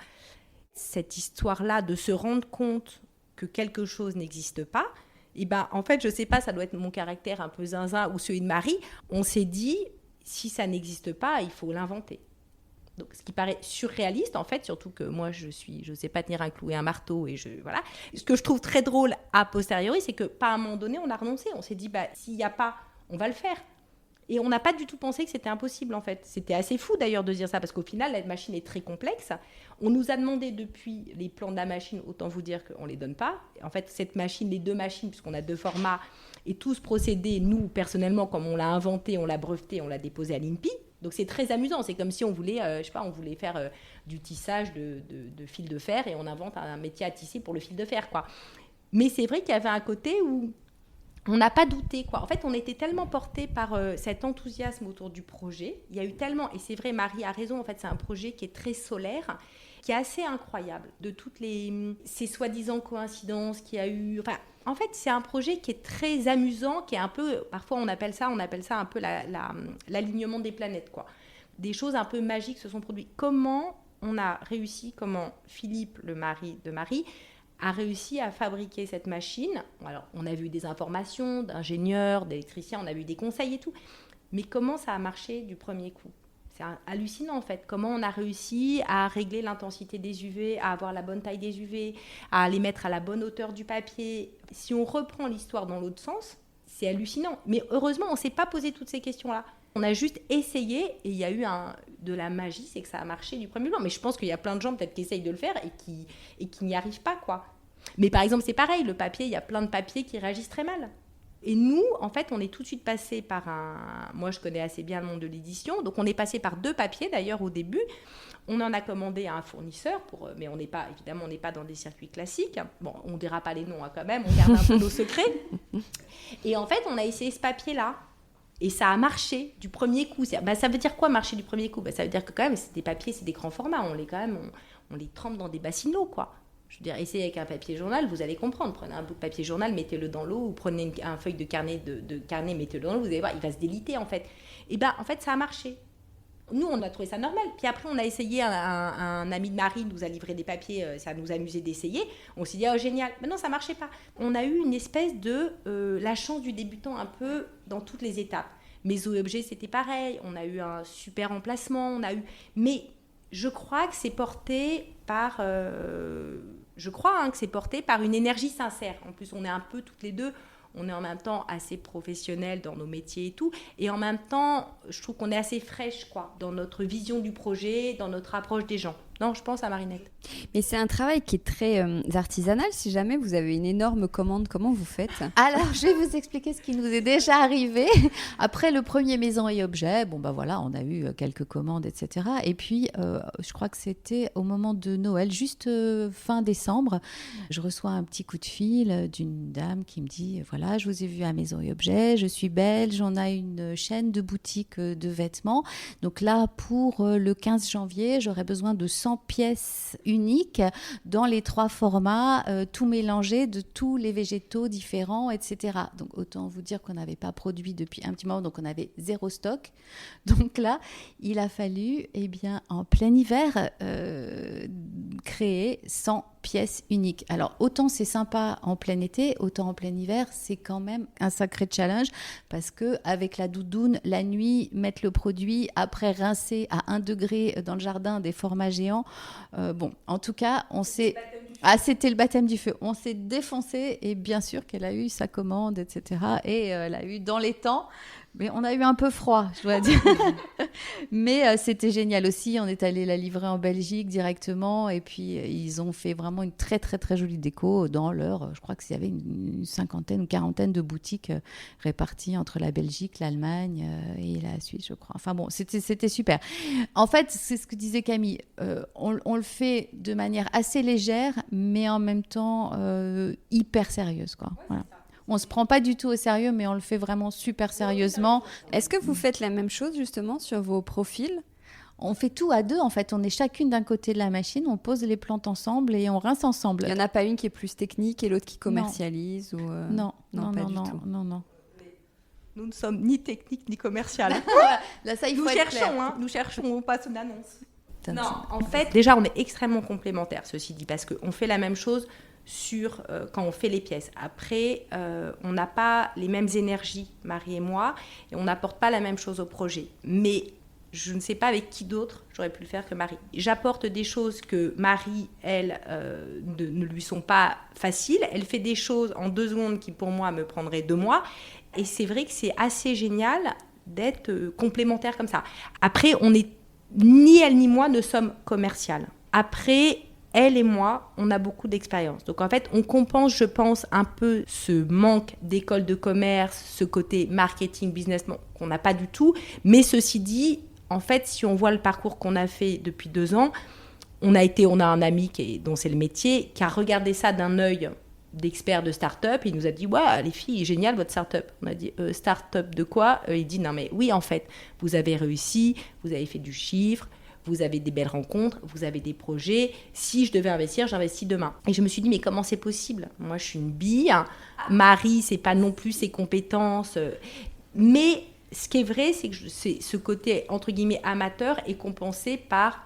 Cette histoire-là, de se rendre compte que quelque chose n'existe pas, et en fait, je sais pas, ça doit être mon caractère un peu zinzin ou celui de Marie. On s'est dit, si ça n'existe pas, il faut l'inventer. Donc, ce qui paraît surréaliste, en fait, surtout que moi, je sais pas tenir un clou et un marteau, et voilà. Ce que je trouve très drôle a posteriori, c'est que, pas à un moment donné, on a renoncé. On s'est dit, s'il n'y a pas, on va le faire. Et on n'a pas du tout pensé que c'était impossible, en fait. C'était assez fou, d'ailleurs, de dire ça, parce qu'au final, la machine est très complexe. On nous a demandé depuis les plans de la machine, autant vous dire qu'on ne les donne pas. En fait, cette machine, les 2 machines, puisqu'on a 2 formats, et tout ce procédé, nous, personnellement, comme on l'a inventé, on l'a breveté, on l'a déposé à l'INPI. Donc, c'est très amusant. C'est comme si on voulait, on voulait faire du tissage de fil de fer, et on invente un métier à tisser pour le fil de fer, quoi. Mais c'est vrai qu'il y avait un côté où on n'a pas douté, quoi. En fait, on était tellement portés par cet enthousiasme autour du projet. Il y a eu tellement, et c'est vrai, Marie a raison, en fait, c'est un projet qui est très solaire, qui est assez incroyable, de toutes ces soi-disant coïncidences qu'il y a eu. Enfin, en fait, c'est un projet qui est très amusant, qui est un peu, parfois on appelle ça un peu l'alignement des planètes, quoi. Des choses un peu magiques se sont produites. Comment on a réussi, comment Philippe, le mari de Marie, a réussi à fabriquer cette machine. Alors, on a vu des informations d'ingénieurs, d'électriciens, on a vu des conseils et tout. Mais comment ça a marché du premier coup? C'est hallucinant, en fait. Comment on a réussi à régler l'intensité des UV, à avoir la bonne taille des UV, à les mettre à la bonne hauteur du papier. Si on reprend l'histoire dans l'autre sens, c'est hallucinant. Mais heureusement, on ne s'est pas posé toutes ces questions-là. On a juste essayé et il y a eu de la magie, c'est que ça a marché du premier jour. Mais je pense qu'il y a plein de gens peut-être qui essayent de le faire et qui n'y arrivent pas, quoi. Mais par exemple, c'est pareil, le papier, il y a plein de papiers qui réagissent très mal. Et nous, en fait, on est tout de suite passé par moi, je connais assez bien le monde de l'édition, donc on est passé par 2 papiers, d'ailleurs, au début. On en a commandé à un fournisseur, mais on n'est pas dans des circuits classiques. Bon, on ne dira pas les noms, quand même, on garde un peu nos secrets. Et en fait, on a essayé ce papier-là. Et ça a marché du premier coup. Ça veut dire quoi, marcher du premier coup ? Ça veut dire que quand même, c'est des papiers, c'est des grands formats. On les trempe dans des bassines d'eau, quoi. Je veux dire, essayez avec un papier journal, vous allez comprendre. Prenez un bout de papier journal, mettez-le dans l'eau, ou prenez une feuille de carnet, mettez-le dans l'eau, vous allez voir, il va se déliter, en fait. Et en fait, ça a marché. Nous, on a trouvé ça normal. Puis après, on a essayé, un ami de Marie nous a livré des papiers, ça nous amusait d'essayer. On s'est dit, oh génial. Mais non, ça ne marchait pas. On a eu une espèce de la chance du débutant un peu dans toutes les étapes. Maison et objets, c'était pareil. On a eu un super emplacement. Mais je crois que c'est porté par... que c'est porté par une énergie sincère. En plus, on est un peu toutes les deux... On est en même temps assez professionnels dans nos métiers et tout. Et en même temps, je trouve qu'on est assez fraîche, quoi, dans notre vision du projet, dans notre approche des gens. Non, je pense à Marinette. Mais c'est un travail qui est très artisanal. Si jamais vous avez une énorme commande, comment vous faites ? Alors, je vais vous expliquer ce qui nous est déjà arrivé. Après le premier maison et objet, voilà, on a eu quelques commandes, etc. Et puis, je crois que c'était au moment de Noël, juste fin décembre, je reçois un petit coup de fil d'une dame qui me dit, voilà, je vous ai vu à Maison et Objets, je suis belge, on a une chaîne de boutiques de vêtements. Donc là, pour le 15 janvier, j'aurais besoin de 100 pièces uniques dans les 3 formats, tout mélangé de tous les végétaux différents, etc. Donc autant vous dire qu'on n'avait pas produit depuis un petit moment, donc on avait 0 stock. Donc là, il a fallu, en plein hiver, créer 100 pièces uniques. Alors autant c'est sympa en plein été, autant en plein hiver, c'est quand même un sacré challenge parce que avec la doudoune, la nuit, mettre le produit, après rincer à 1 degré dans le jardin des formats géants. En tout cas, c'était le baptême du feu. On s'est défoncé et bien sûr qu'elle a eu sa commande, etc. Et elle a eu dans les temps. Mais on a eu un peu froid, je dois dire. Mais c'était génial aussi. On est allé la livrer en Belgique directement. Et puis, ils ont fait vraiment une très, très, très jolie déco dans je crois qu'il y avait une 50aine ou 40aine de boutiques réparties entre la Belgique, l'Allemagne et la Suisse, je crois. Enfin bon, c'était super. En fait, c'est ce que disait Camille. On le fait de manière assez légère, mais en même temps hyper sérieuse, quoi. Voilà. On ne se prend pas du tout au sérieux, mais on le fait vraiment super sérieusement. Est-ce que vous faites la même chose, justement, sur vos profils ? On fait tout à 2, en fait. On est chacune d'un côté de la machine, on pose les plantes ensemble et on rince ensemble. Il n'y en a pas une qui est plus technique et l'autre qui commercialise Non, pas du tout. Non. Nous ne sommes ni techniques ni commerciales. Là, ça, il faut être clair. Nous cherchons, on passe une annonce. Non, en fait, déjà, on est extrêmement complémentaires, ceci dit, parce qu'on fait la même chose quand on fait les pièces. Après, on n'a pas les mêmes énergies, Marie et moi, et on n'apporte pas la même chose au projet. Mais je ne sais pas avec qui d'autre j'aurais pu le faire que Marie. J'apporte des choses que Marie, elle, ne lui sont pas faciles. Elle fait des choses en 2 secondes qui, pour moi, me prendraient 2 mois. Et c'est vrai que c'est assez génial d'être complémentaires comme ça. Après, ni elle ni moi ne sommes commerciales. Après, elle et moi, on a beaucoup d'expérience. Donc en fait, on compense, je pense, un peu ce manque d'école de commerce, ce côté marketing, business, qu'on n'a pas du tout. Mais ceci dit, en fait, si on voit le parcours qu'on a fait depuis 2 ans, on a un ami dont c'est le métier, qui a regardé ça d'un œil d'expert de start-up. Il nous a dit, ouais, les filles, génial votre start-up. On a dit, start-up de quoi ? Il dit, non mais oui, en fait, vous avez réussi, vous avez fait du chiffre, vous avez des belles rencontres, vous avez des projets. Si je devais investir, j'investis demain. Et je me suis dit, mais comment c'est possible ? Moi, je suis une bille. Marie, c'est pas non plus ses compétences. Mais ce qui est vrai, c'est que ce côté, entre guillemets, amateur est compensé par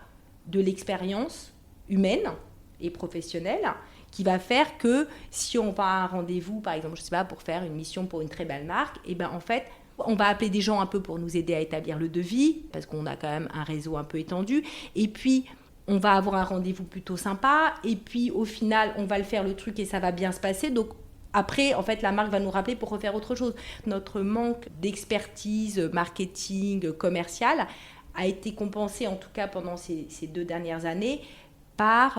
de l'expérience humaine et professionnelle qui va faire que si on va à un rendez-vous, par exemple, je sais pas, pour faire une mission pour une très belle marque, et ben en fait, on va appeler des gens un peu pour nous aider à établir le devis, parce qu'on a quand même un réseau un peu étendu. Et puis, on va avoir un rendez-vous plutôt sympa. Et puis, au final, on va le faire le truc et ça va bien se passer. Donc, Après, en fait, la marque va nous rappeler pour refaire autre chose. Notre manque d'expertise marketing, commerciale, a été compensé, en tout cas pendant ces 2 dernières années, par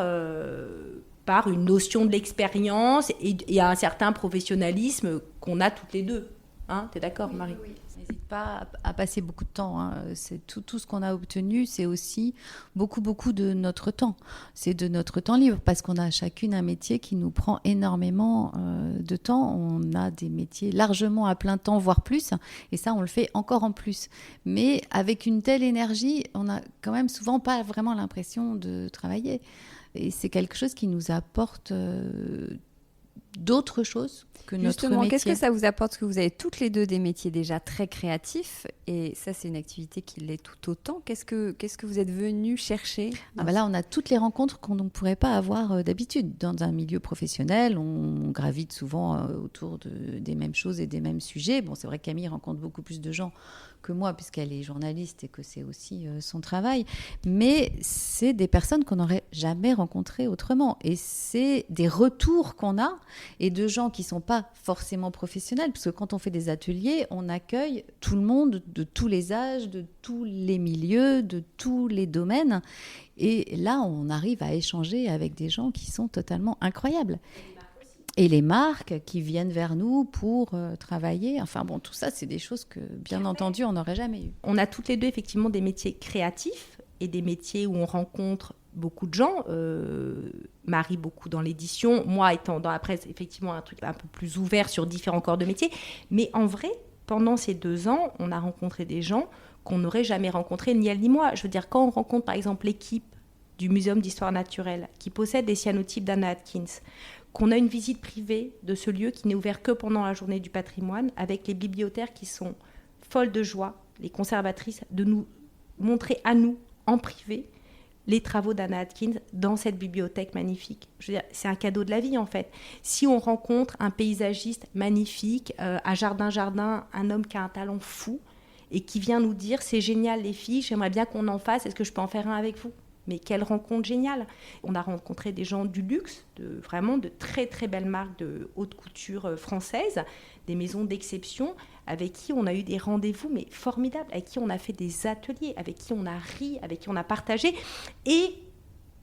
une notion de l'expérience et un certain professionnalisme qu'on a toutes les deux. Hein, t'es d'accord, Marie ? Oui. N'hésite pas à passer beaucoup de temps. Hein. C'est tout ce qu'on a obtenu, c'est aussi beaucoup de notre temps. C'est de notre temps libre parce qu'on a chacune un métier qui nous prend énormément de temps. On a des métiers largement à plein temps, voire plus. Et ça, on le fait encore en plus. Mais avec une telle énergie, on n'a quand même souvent pas vraiment l'impression de travailler. Et c'est quelque chose qui nous apporte d'autres choses que notre Justement, métier. qu'est-ce que ça vous apporte? Parce que vous avez toutes les deux des métiers déjà très créatifs et ça, c'est une activité qui l'est tout autant. Qu'est-ce que vous êtes venu chercher? Là, on a toutes les rencontres qu'on ne pourrait pas avoir d'habitude. Dans un milieu professionnel, on gravite souvent autour des mêmes choses et des mêmes sujets. Bon, c'est vrai que Camille rencontre beaucoup plus de gens que moi, puisqu'elle est journaliste et que c'est aussi son travail. Mais c'est des personnes qu'on n'aurait jamais rencontrées autrement. Et c'est des retours qu'on a et de gens qui ne sont pas forcément professionnels. Parce que quand on fait des ateliers, on accueille tout le monde de tous les âges, de tous les milieux, de tous les domaines. Et là, on arrive à échanger avec des gens qui sont totalement incroyables. Et les marques qui viennent vers nous pour travailler. Enfin bon, tout ça, c'est des choses que, bien entendu, on n'aurait jamais eues. On a toutes les deux, effectivement, des métiers créatifs et des métiers où on rencontre beaucoup de gens. Marie, beaucoup dans l'édition. Moi, étant dans la presse, effectivement, un truc un peu plus ouvert sur différents corps de métier. Mais en vrai, pendant ces 2 ans, on a rencontré des gens qu'on n'aurait jamais rencontrés, ni elle ni moi. Je veux dire, quand on rencontre, par exemple, l'équipe du Muséum d'Histoire Naturelle qui possède des cyanotypes d'Anna Atkins, qu'on a une visite privée de ce lieu qui n'est ouvert que pendant la journée du patrimoine, avec les bibliothécaires qui sont folles de joie, les conservatrices, de nous montrer à nous, en privé, les travaux d'Anna Atkins dans cette bibliothèque magnifique. Je veux dire, c'est un cadeau de la vie, en fait. Si on rencontre un paysagiste magnifique, à Jardin, un homme qui a un talent fou, et qui vient nous dire « c'est génial les filles, j'aimerais bien qu'on en fasse, est-ce que je peux en faire un avec vous ?» Mais quelle rencontre géniale! On a rencontré des gens du luxe, vraiment de très très belles marques de haute couture françaises, des maisons d'exception, avec qui on a eu des rendez-vous mais formidables, avec qui on a fait des ateliers, avec qui on a ri, avec qui on a partagé, et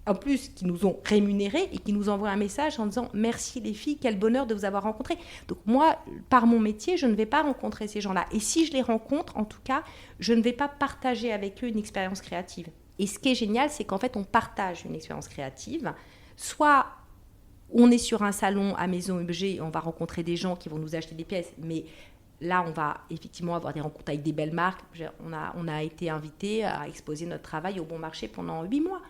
en plus qui nous ont rémunérés et qui nous envoient un message en disant « merci les filles, quel bonheur de vous avoir rencontrées ». Donc moi, par mon métier, je ne vais pas rencontrer ces gens-là. Et si je les rencontre, en tout cas, je ne vais pas partager avec eux une expérience créative. Et ce qui est génial, c'est qu'en fait, on partage une expérience créative. Soit on est sur un salon à Maison Objet, on va rencontrer des gens qui vont nous acheter des pièces, mais là, on va effectivement avoir des rencontres avec des belles marques. On a été invités à exposer notre travail au Bon Marché pendant 8 mois.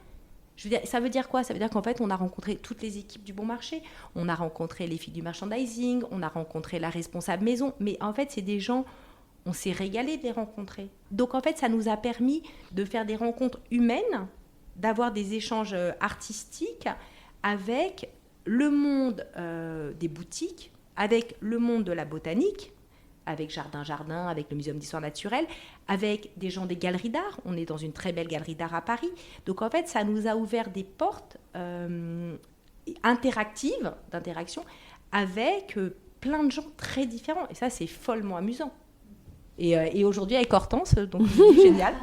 Je veux dire, ça veut dire quoi? Ça veut dire qu'en fait, on a rencontré toutes les équipes du Bon Marché. On a rencontré les filles du merchandising, on a rencontré la responsable maison. Mais en fait, c'est des gens... On s'est régalé de les rencontrer. Donc, en fait, ça nous a permis de faire des rencontres humaines, d'avoir des échanges artistiques avec le monde des boutiques, avec le monde de la botanique, avec Jardin, avec le Muséum d'Histoire Naturelle, avec des gens des galeries d'art. On est dans une très belle galerie d'art à Paris. Donc, en fait, ça nous a ouvert des portes interactives, d'interaction, avec plein de gens très différents. Et ça, c'est follement amusant. Et aujourd'hui avec Hortense, donc c'est génial.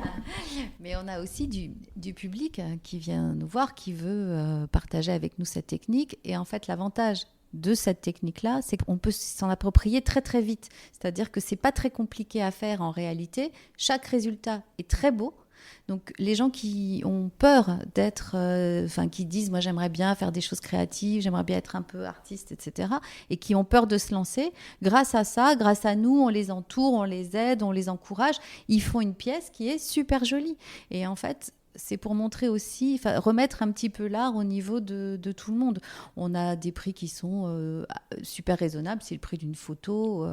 Mais on a aussi du public qui vient nous voir, qui veut partager avec nous cette technique. Et en fait, l'avantage de cette technique-là, c'est qu'on peut s'en approprier très très vite. C'est-à-dire que c'est pas très compliqué à faire en réalité. Chaque résultat est très beau. Donc les gens qui ont peur d'être, qui disent moi j'aimerais bien faire des choses créatives, j'aimerais bien être un peu artiste, etc. et qui ont peur de se lancer, grâce à ça, grâce à nous, on les entoure, on les aide, on les encourage, ils font une pièce qui est super jolie. Et en fait, c'est pour montrer aussi, remettre un petit peu l'art au niveau de tout le monde. On a des prix qui sont super raisonnables. C'est le prix d'une photo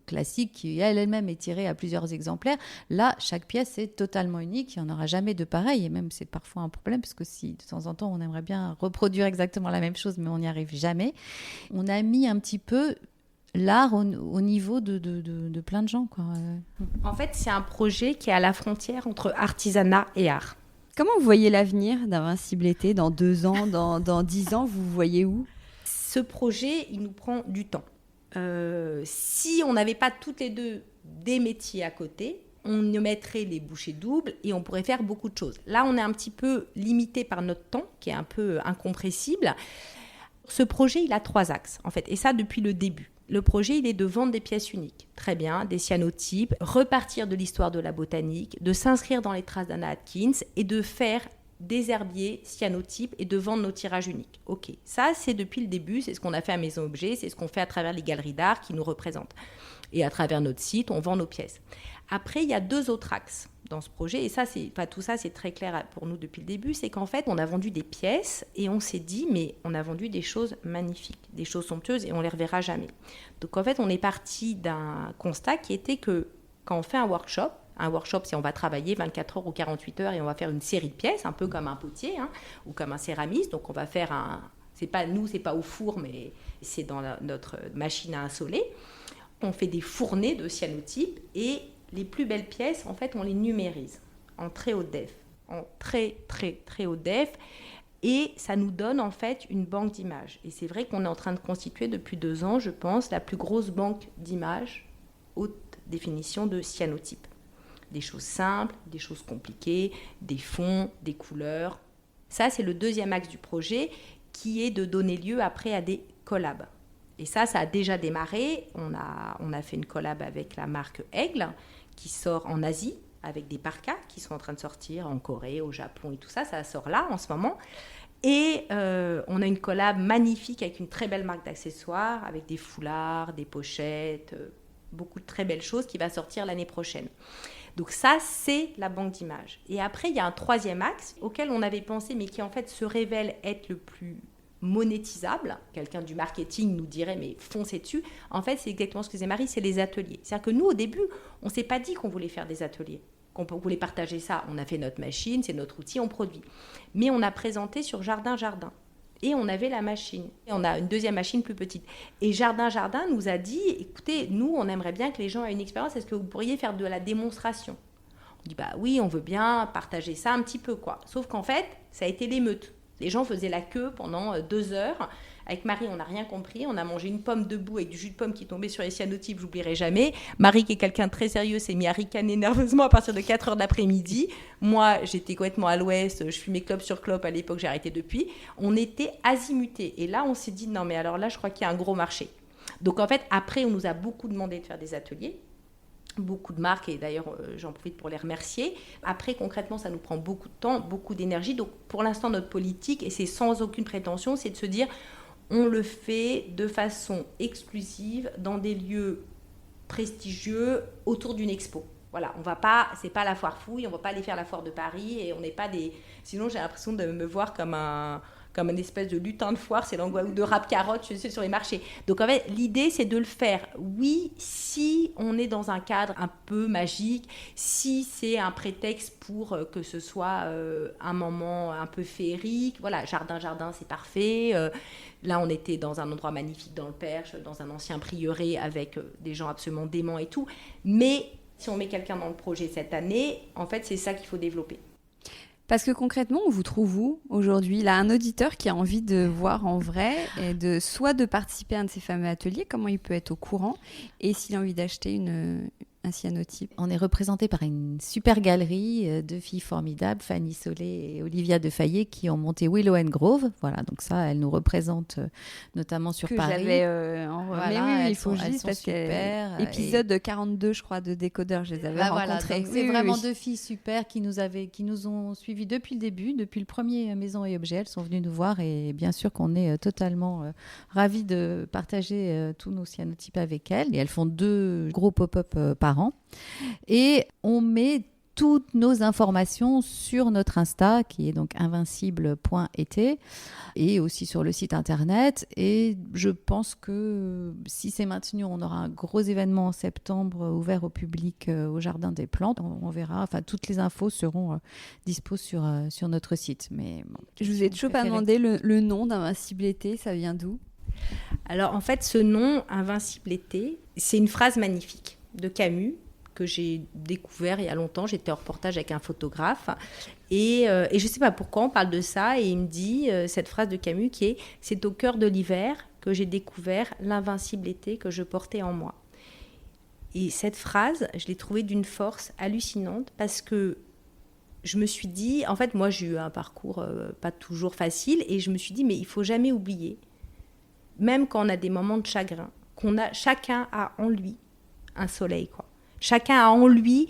classique qui elle-même est tirée à plusieurs exemplaires. Là, chaque pièce est totalement unique. Il n'y en aura jamais de pareil. Et même, c'est parfois un problème parce que si de temps en temps, on aimerait bien reproduire exactement la même chose, mais on n'y arrive jamais. On a mis un petit peu l'art au niveau de plein de gens, quoi. En fait, c'est un projet qui est à la frontière entre artisanat et art. Comment vous voyez l'avenir d'Invincible Été dans 2 ans, dans 10 ans, vous voyez où? Ce projet, il nous prend du temps. si on n'avait pas toutes les deux des métiers à côté, on mettrait les bouchées doubles et on pourrait faire beaucoup de choses. Là, on est un petit peu limité par notre temps, qui est un peu incompressible. Ce projet, il a 3 axes, en fait, et ça depuis le début. Le projet, il est de vendre des pièces uniques. Très bien, des cyanotypes, repartir de l'histoire de la botanique, de s'inscrire dans les traces d'Anna Atkins et de faire des herbiers cyanotypes et de vendre nos tirages uniques. Ok, ça c'est depuis le début, c'est ce qu'on a fait à Maison Objet, c'est ce qu'on fait à travers les galeries d'art qui nous représentent. Et à travers notre site, on vend nos pièces. Après, il y a 2 autres axes dans ce projet, et ça, tout ça c'est très clair pour nous depuis le début, c'est qu'en fait, on a vendu des pièces et on s'est dit, mais on a vendu des choses magnifiques, des choses somptueuses et on les reverra jamais. Donc en fait, on est parti d'un constat qui était que quand on fait un workshop, c'est on va travailler 24 heures ou 48 heures et on va faire une série de pièces, un peu comme un potier ou comme un céramiste. Donc on va faire c'est pas au four, mais c'est dans notre machine à insoler. On fait des fournées de cyanotypes et les plus belles pièces, en fait, on les numérise en très haute def, en très, très, très haute def. Et ça nous donne, en fait, une banque d'images. Et c'est vrai qu'on est en train de constituer, depuis 2 ans, je pense, la plus grosse banque d'images haute définition de cyanotypes. Des choses simples, des choses compliquées, des fonds, des couleurs. Ça, c'est le 2e axe du projet qui est de donner lieu après à des collabs. Et ça a déjà démarré. On a fait une collab avec la marque Aigle qui sort en Asie avec des parkas qui sont en train de sortir en Corée, au Japon et tout ça. Ça sort là en ce moment. Et on a une collab magnifique avec une très belle marque d'accessoires avec des foulards, des pochettes, beaucoup de très belles choses qui va sortir l'année prochaine. Donc ça, c'est la banque d'images. Et après, il y a un 3e axe auquel on avait pensé, mais qui en fait se révèle être le plus monétisable. Quelqu'un du marketing nous dirait, mais foncez dessus. En fait, c'est exactement ce que disait Marie, c'est les ateliers. C'est-à-dire que nous, au début, on ne s'est pas dit qu'on voulait faire des ateliers, qu'on voulait partager ça. On a fait notre machine, c'est notre outil, on produit. Mais on a présenté sur Jardin. Et on avait la machine. Et on a une 2e machine plus petite. Et Jardin nous a dit, écoutez, nous, on aimerait bien que les gens aient une expérience. Est-ce que vous pourriez faire de la démonstration ? On dit, bah oui, on veut bien partager ça un petit peu, quoi. Sauf qu'en fait, ça a été l'émeute. Les gens faisaient la queue pendant 2 heures. Avec Marie, on n'a rien compris. On a mangé une pomme debout avec du jus de pomme qui tombait sur les cyanotypes, j'oublierai jamais. Marie, qui est quelqu'un de très sérieux, s'est mis à ricaner nerveusement à partir de 4 heures d'après-midi. Moi, j'étais complètement à l'ouest. Je fumais clope sur clope. À l'époque, j'ai arrêté depuis. On était azimutés. Et là, on s'est dit, non, mais alors là, je crois qu'il y a un gros marché. Donc, en fait, après, on nous a beaucoup demandé de faire des ateliers. Beaucoup de marques, et d'ailleurs j'en profite pour les remercier. Après, concrètement, ça nous prend beaucoup de temps, beaucoup d'énergie. Donc pour l'instant, notre politique, et c'est sans aucune prétention, c'est de se dire on le fait de façon exclusive dans des lieux prestigieux autour d'une expo. Voilà, c'est pas la foire fouille, on va pas aller faire la foire de Paris et on n'est pas des. Sinon, j'ai l'impression de me voir comme une espèce de lutin de foire, c'est ou de rap-carotte, je sais, sur les marchés. Donc en fait, l'idée, c'est de le faire, oui, si on est dans un cadre un peu magique, si c'est un prétexte pour que ce soit un moment un peu féerique. Voilà, jardin, c'est parfait. Là, on était dans un endroit magnifique dans le Perche, dans un ancien prieuré avec des gens absolument déments et tout. Mais si on met quelqu'un dans le projet cette année, en fait, c'est ça qu'il faut développer. Parce que concrètement, on vous trouve où aujourd'hui ? Là, un auditeur qui a envie de voir en vrai et soit de participer à un de ces fameux ateliers, comment il peut être au courant, et s'il a envie d'acheter un cyanotype. On est représenté par une super galerie de filles formidables, Fanny Solé et Olivia Defayet, qui ont monté Willow and Grove. Voilà, donc ça, elles nous représentent notamment sur Paris. Voilà, mais oui, il faut juste parce que épisode 42, je crois, de Décodeur, je les avais rencontrées. Donc c'est vraiment 2 filles super qui nous ont suivis depuis le début, depuis le premier Maison et Objets. Elles sont venues nous voir et bien sûr qu'on est totalement ravis de partager tous nos cyanotypes avec elles. Et elles font 2 gros pop-up par an. Et on met toutes nos informations sur notre Insta, qui est donc invincible.été, et aussi sur le site internet. Et je pense que si c'est maintenu, on aura un gros événement en septembre ouvert au public au Jardin des Plantes. On verra, enfin toutes les infos seront dispo sur notre site. Mais bon, je vous ai toujours pas demandé le nom d'Invincible été, ça vient d'où ? Alors en fait, ce nom, Invincible été, c'est une phrase magnifique de Camus, que j'ai découvert il y a longtemps. J'étais en reportage avec un photographe et je ne sais pas pourquoi on parle de ça et il me dit cette phrase de Camus qui est « C'est au cœur de l'hiver que j'ai découvert l'invincible été que je portais en moi ». Et cette phrase, je l'ai trouvée d'une force hallucinante parce que je me suis dit, en fait, moi j'ai eu un parcours pas toujours facile et je me suis dit, mais il ne faut jamais oublier, même quand on a des moments de chagrin, chacun a en lui un soleil, quoi. Chacun a en lui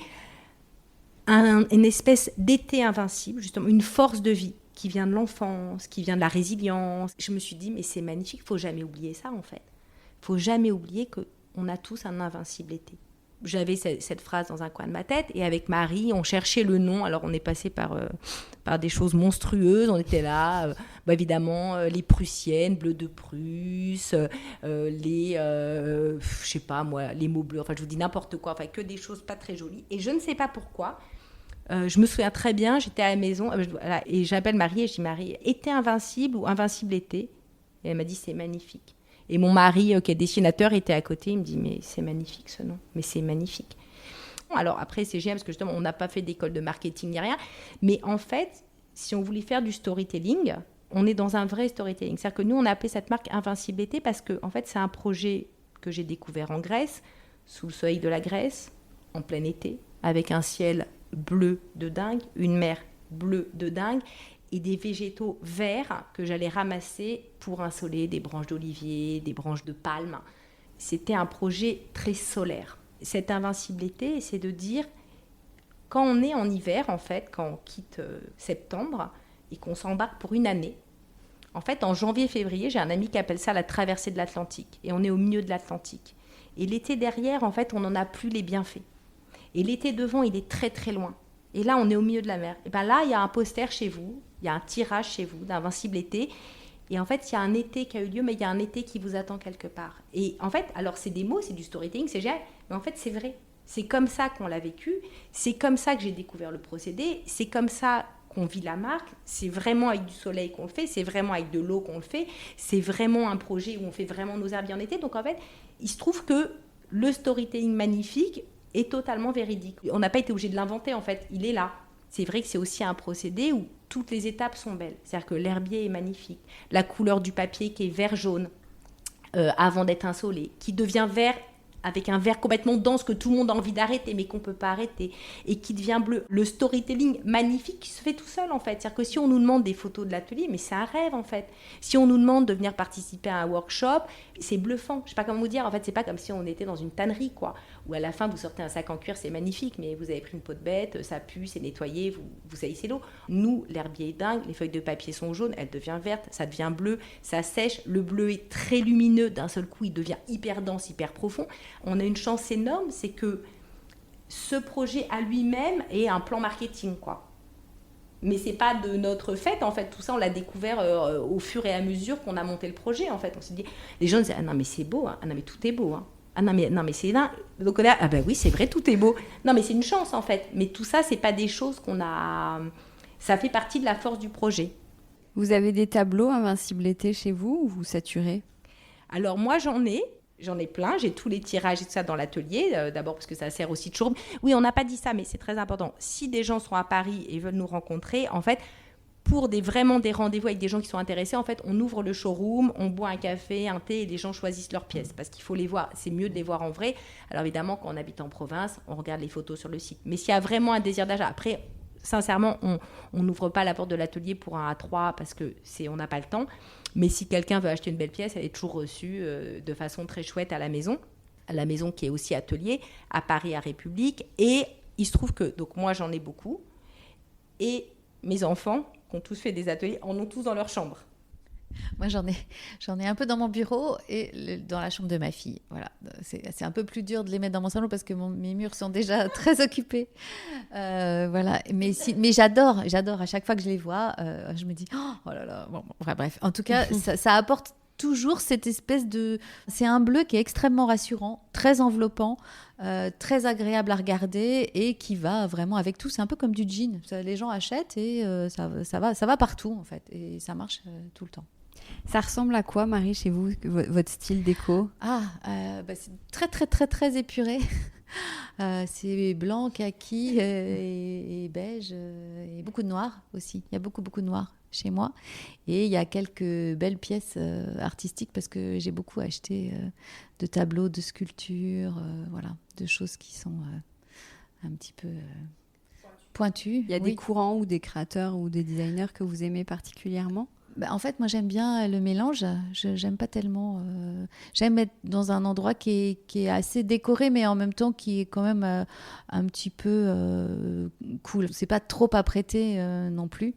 une espèce d'été invincible, justement, une force de vie qui vient de l'enfance, qui vient de la résilience. Je me suis dit, mais c'est magnifique, il ne faut jamais oublier ça, en fait. Il ne faut jamais oublier qu'on a tous un invincible été. J'avais cette phrase dans un coin de ma tête et avec Marie, on cherchait le nom. Alors, on est passé par des choses monstrueuses. On était là, évidemment, les Prussiennes, Bleu de Prusse, je sais pas moi, les mots bleus. Enfin, je vous dis n'importe quoi. Enfin, que des choses pas très jolies. Et je ne sais pas pourquoi. Je me souviens très bien, j'étais à la maison et j'appelle Marie et je dis Marie, été invincible ou invincible été? Et elle m'a dit c'est magnifique. Et mon mari, qui est dessinateur, était à côté. Il me dit, mais c'est magnifique ce nom. Mais c'est magnifique. Alors après, c'est génial parce que justement, on n'a pas fait d'école de marketing ni rien. Mais en fait, si on voulait faire du storytelling, on est dans un vrai storytelling. C'est-à-dire que nous, on a appelé cette marque Invincible Été parce que, en fait, c'est un projet que j'ai découvert en Grèce, sous le soleil de la Grèce, en plein été, avec un ciel bleu de dingue, une mer bleue de dingue, et des végétaux verts que j'allais ramasser pour insoler des branches d'olivier, des branches de palme. C'était un projet très solaire. Cette invincibilité, c'est de dire, quand on est en hiver, en fait, quand on quitte septembre et qu'on s'embarque pour une année, en fait, en janvier-février, j'ai un ami qui appelle ça la traversée de l'Atlantique. Et on est au milieu de l'Atlantique. Et l'été derrière, en fait, on n'en a plus les bienfaits. Et l'été devant, il est très très loin. Et là, on est au milieu de la mer. Et bien là, il y a un poster chez vous, il y a un tirage chez vous d'Invincible Été. Et en fait, il y a un été qui a eu lieu, mais il y a un été qui vous attend quelque part. Et en fait, alors c'est des mots, c'est du storytelling, c'est génial, mais en fait, c'est vrai. C'est comme ça qu'on l'a vécu, c'est comme ça que j'ai découvert le procédé, c'est comme ça qu'on vit la marque, c'est vraiment avec du soleil qu'on le fait, c'est vraiment avec de l'eau qu'on le fait, c'est vraiment un projet où on fait vraiment nos herbiers en été. Donc en fait, il se trouve que le storytelling magnifique est totalement véridique. On n'a pas été obligé de l'inventer, en fait, il est là. C'est vrai que c'est aussi un procédé où toutes les étapes sont belles. C'est-à-dire que l'herbier est magnifique, la couleur du papier qui est vert-jaune avant d'être insolé, qui devient vert avec un vert complètement dense que tout le monde a envie d'arrêter mais qu'on ne peut pas arrêter, et qui devient bleu. Le storytelling magnifique qui se fait tout seul, en fait. C'est-à-dire que si on nous demande des photos de l'atelier, mais c'est un rêve, en fait. Si on nous demande de venir participer à un workshop, c'est bluffant. Je ne sais pas comment vous dire. En fait, c'est pas comme si on était dans une tannerie, quoi, où à la fin, vous sortez un sac en cuir, c'est magnifique, mais vous avez pris une peau de bête, ça pue, c'est nettoyé, vous salissez l'eau. Nous, l'herbier est dingue, les feuilles de papier sont jaunes, elle devient verte, ça devient bleu, ça sèche, le bleu est très lumineux, d'un seul coup, il devient hyper dense, hyper profond. On a une chance énorme, c'est que ce projet à lui-même est un plan marketing, quoi. Mais c'est pas de notre fait, en fait. Tout ça, on l'a découvert au fur et à mesure qu'on a monté le projet, en fait. On s'est dit, les gens disaient, ah non, mais c'est beau, hein. Ah non, mais tout est beau, hein. Ah non, mais c'est là. Donc là, ah ben oui, c'est vrai, tout est beau. Non, mais c'est une chance, en fait. Mais tout ça, c'est pas des choses qu'on a. Ça fait partie de la force du projet. Vous avez des tableaux Invincible Été chez vous ou vous saturez? Alors moi, j'en ai plein, j'ai tous les tirages et tout ça dans l'atelier, d'abord parce que ça sert aussi de showroom. Oui, on n'a pas dit ça, mais c'est très important. Si des gens sont à Paris et veulent nous rencontrer, en fait, pour vraiment des rendez-vous avec des gens qui sont intéressés, en fait, on ouvre le showroom, on boit un café, un thé et les gens choisissent leurs pièces parce qu'il faut les voir. C'est mieux de les voir en vrai. Alors évidemment, quand on habite en province, on regarde les photos sur le site. Mais s'il y a vraiment un désir d'achat, après, sincèrement, on n'ouvre pas la porte de l'atelier pour un A3 parce qu'on n'a pas le temps. Mais si quelqu'un veut acheter une belle pièce, elle est toujours reçue de façon très chouette à la maison qui est aussi atelier, à Paris, à République. Et il se trouve que, donc moi j'en ai beaucoup, et mes enfants, qui ont tous fait des ateliers, en ont tous dans leur chambre. Moi, j'en ai un peu dans mon bureau et dans la chambre de ma fille. Voilà, c'est un peu plus dur de les mettre dans mon salon parce que mes murs sont déjà très occupés. Voilà, mais j'adore. À chaque fois que je les vois, je me dis oh là là. Bon, bref. En tout cas, ça apporte toujours cette espèce de. C'est un bleu qui est extrêmement rassurant, très enveloppant, très agréable à regarder et qui va vraiment avec tout. C'est un peu comme du jean. Les gens achètent et ça va partout en fait et ça marche tout le temps. Ça ressemble à quoi, Marie, chez vous, votre style déco? C'est très, très, très, très épuré. C'est blanc, kaki et beige et beaucoup de noir aussi. Il y a beaucoup de noir chez moi. Et il y a quelques belles pièces artistiques parce que j'ai beaucoup acheté de tableaux, de sculptures, voilà, de choses qui sont un petit peu pointues. Il y a des courants ou des créateurs ou des designers que vous aimez particulièrement ? En fait, moi, j'aime bien le mélange. J'aime pas tellement... J'aime être dans un endroit qui est assez décoré, mais en même temps qui est quand même un petit peu cool. C'est pas trop apprêté non plus.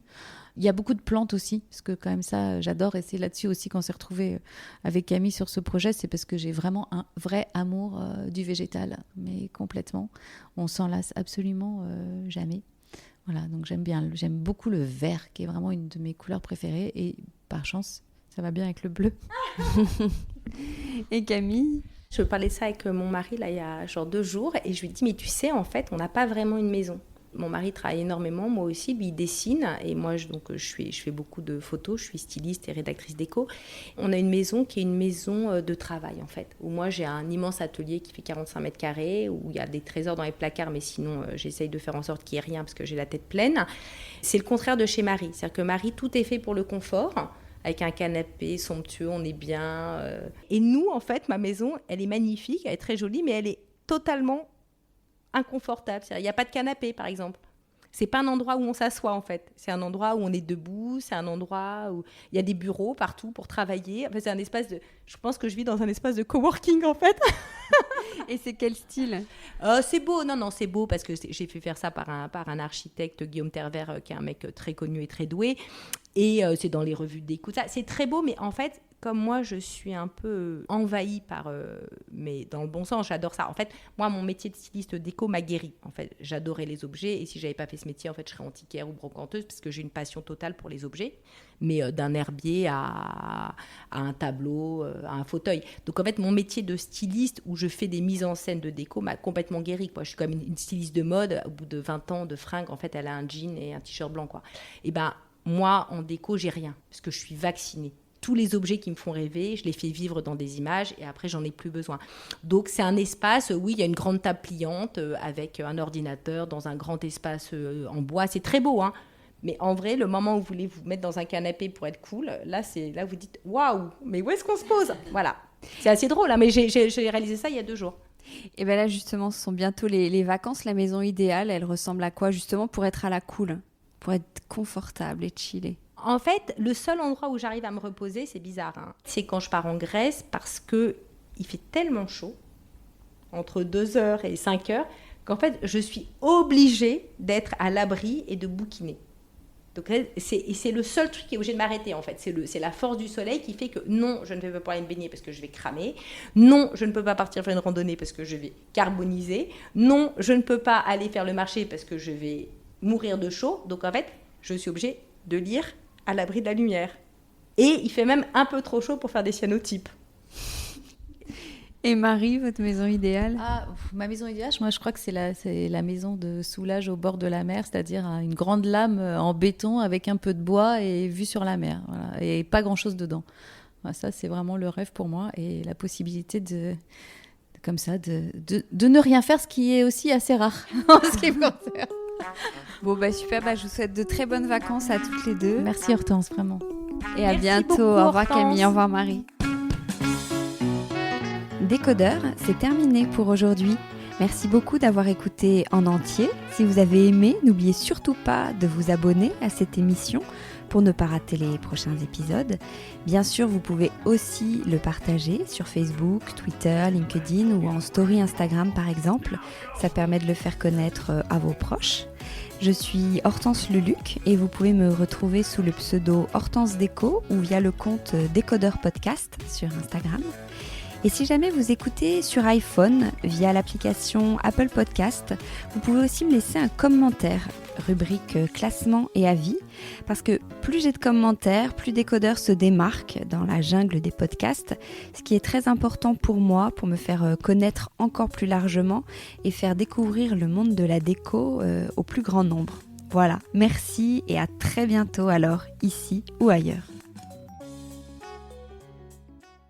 Il y a beaucoup de plantes aussi, parce que quand même ça, j'adore. Et c'est là-dessus aussi qu'on s'est retrouvés avec Camille sur ce projet. C'est parce que j'ai vraiment un vrai amour du végétal, mais complètement. On s'en lasse absolument jamais. Voilà, donc j'aime beaucoup le vert, qui est vraiment une de mes couleurs préférées. Et par chance, ça va bien avec le bleu. Et Camille ? Je parlais de ça avec mon mari, là, il y a genre 2 jours, et je lui dis, mais tu sais, en fait, on n'a pas vraiment une maison. Mon mari travaille énormément, moi aussi, il dessine, et moi, je fais beaucoup de photos, je suis styliste et rédactrice déco. On a une maison qui est une maison de travail, en fait, où moi, j'ai un immense atelier qui fait 45 mètres carrés, où il y a des trésors dans les placards, mais sinon, j'essaye de faire en sorte qu'il n'y ait rien, parce que j'ai la tête pleine. C'est le contraire de chez Marie, c'est-à-dire que Marie, tout est fait pour le confort, avec un canapé somptueux, on est bien. Et nous, en fait, ma maison, elle est magnifique, elle est très jolie, mais elle est totalement inconfortable. Il n'y a pas de canapé, par exemple. C'est pas un endroit où on s'assoit, en fait. C'est un endroit où on est debout, c'est un endroit où il y a des bureaux partout pour travailler. Enfin, c'est un espace de... Je pense que je vis dans un espace de coworking, en fait. Et c'est quel style ? C'est beau. Non, c'est beau parce que j'ai fait faire ça par un architecte, Guillaume Tervert, qui est un mec très connu et très doué. Et c'est dans les revues d'écoute. C'est très beau, mais en fait, comme moi, je suis un peu envahie par... mais dans le bon sens, j'adore ça. En fait, moi, mon métier de styliste déco m'a guérie. En fait, j'adorais les objets. Et si je n'avais pas fait ce métier, en fait, je serais antiquaire ou brocanteuse parce que j'ai une passion totale pour les objets. Mais d'un herbier à un tableau, à un fauteuil. Donc, en fait, mon métier de styliste où je fais des mises en scène de déco m'a complètement guérie, quoi. Je suis comme une styliste de mode. Au bout de 20 ans de fringues, en fait, elle a un jean et un t-shirt blanc, quoi. Et ben, moi, en déco, j'ai rien parce que je suis vaccinée. Tous les objets qui me font rêver, je les fais vivre dans des images et après, j'en ai plus besoin. Donc, c'est un espace, oui, il y a une grande table pliante avec un ordinateur dans un grand espace en bois. C'est très beau, hein. Mais en vrai, le moment où vous voulez vous mettre dans un canapé pour être cool, là vous dites « Waouh, mais où est-ce qu'on se pose ?» Voilà. C'est assez drôle, hein, mais j'ai réalisé ça il y a 2 jours. Et bien là, justement, ce sont bientôt les vacances. La maison idéale, elle ressemble à quoi, justement, pour être à la cool, pour être confortable et chillée? En fait, le seul endroit où j'arrive à me reposer, c'est bizarre, hein, c'est quand je pars en Grèce parce qu'il fait tellement chaud, entre 2h et 5h, qu'en fait, je suis obligée d'être à l'abri et de bouquiner. Donc, c'est le seul truc qui est obligé de m'arrêter, en fait. C'est la force du soleil qui fait que non, je ne vais pas aller me baigner parce que je vais cramer. Non, je ne peux pas partir faire une randonnée parce que je vais carboniser. Non, je ne peux pas aller faire le marché parce que je vais mourir de chaud. Donc, en fait, je suis obligée de lire à l'abri de la lumière. Et il fait même un peu trop chaud pour faire des cyanotypes. Et Marie, votre maison idéale? Ma maison idéale, moi je crois que c'est la maison de Soulages au bord de la mer, c'est-à-dire une grande lame en béton avec un peu de bois et vue sur la mer, voilà, et pas grand-chose dedans. Voilà, ça, c'est vraiment le rêve pour moi et la possibilité de ne rien faire, ce qui est aussi assez rare en ce qui me concerne. Bon, super, je vous souhaite de très bonnes vacances à toutes les deux. Merci Hortense, vraiment. Et à bientôt. Beaucoup, au revoir Hortense. Camille, au revoir Marie. Décodeur, c'est terminé pour aujourd'hui. Merci beaucoup d'avoir écouté en entier. Si vous avez aimé, n'oubliez surtout pas de vous abonner à cette émission pour ne pas rater les prochains épisodes. Bien sûr, vous pouvez aussi le partager sur Facebook, Twitter, LinkedIn ou en story Instagram par exemple. Ça permet de le faire connaître à vos proches. Je suis Hortense Leluc et vous pouvez me retrouver sous le pseudo Hortense Déco ou via le compte Décodeur Podcast sur Instagram. Et si jamais vous écoutez sur iPhone via l'application Apple Podcast, vous pouvez aussi me laisser un commentaire, rubrique classement et avis, parce que plus j'ai de commentaires, plus Décodeur se démarque dans la jungle des podcasts, ce qui est très important pour moi, pour me faire connaître encore plus largement et faire découvrir le monde de la déco au plus grand nombre. Voilà, merci et à très bientôt alors, ici ou ailleurs.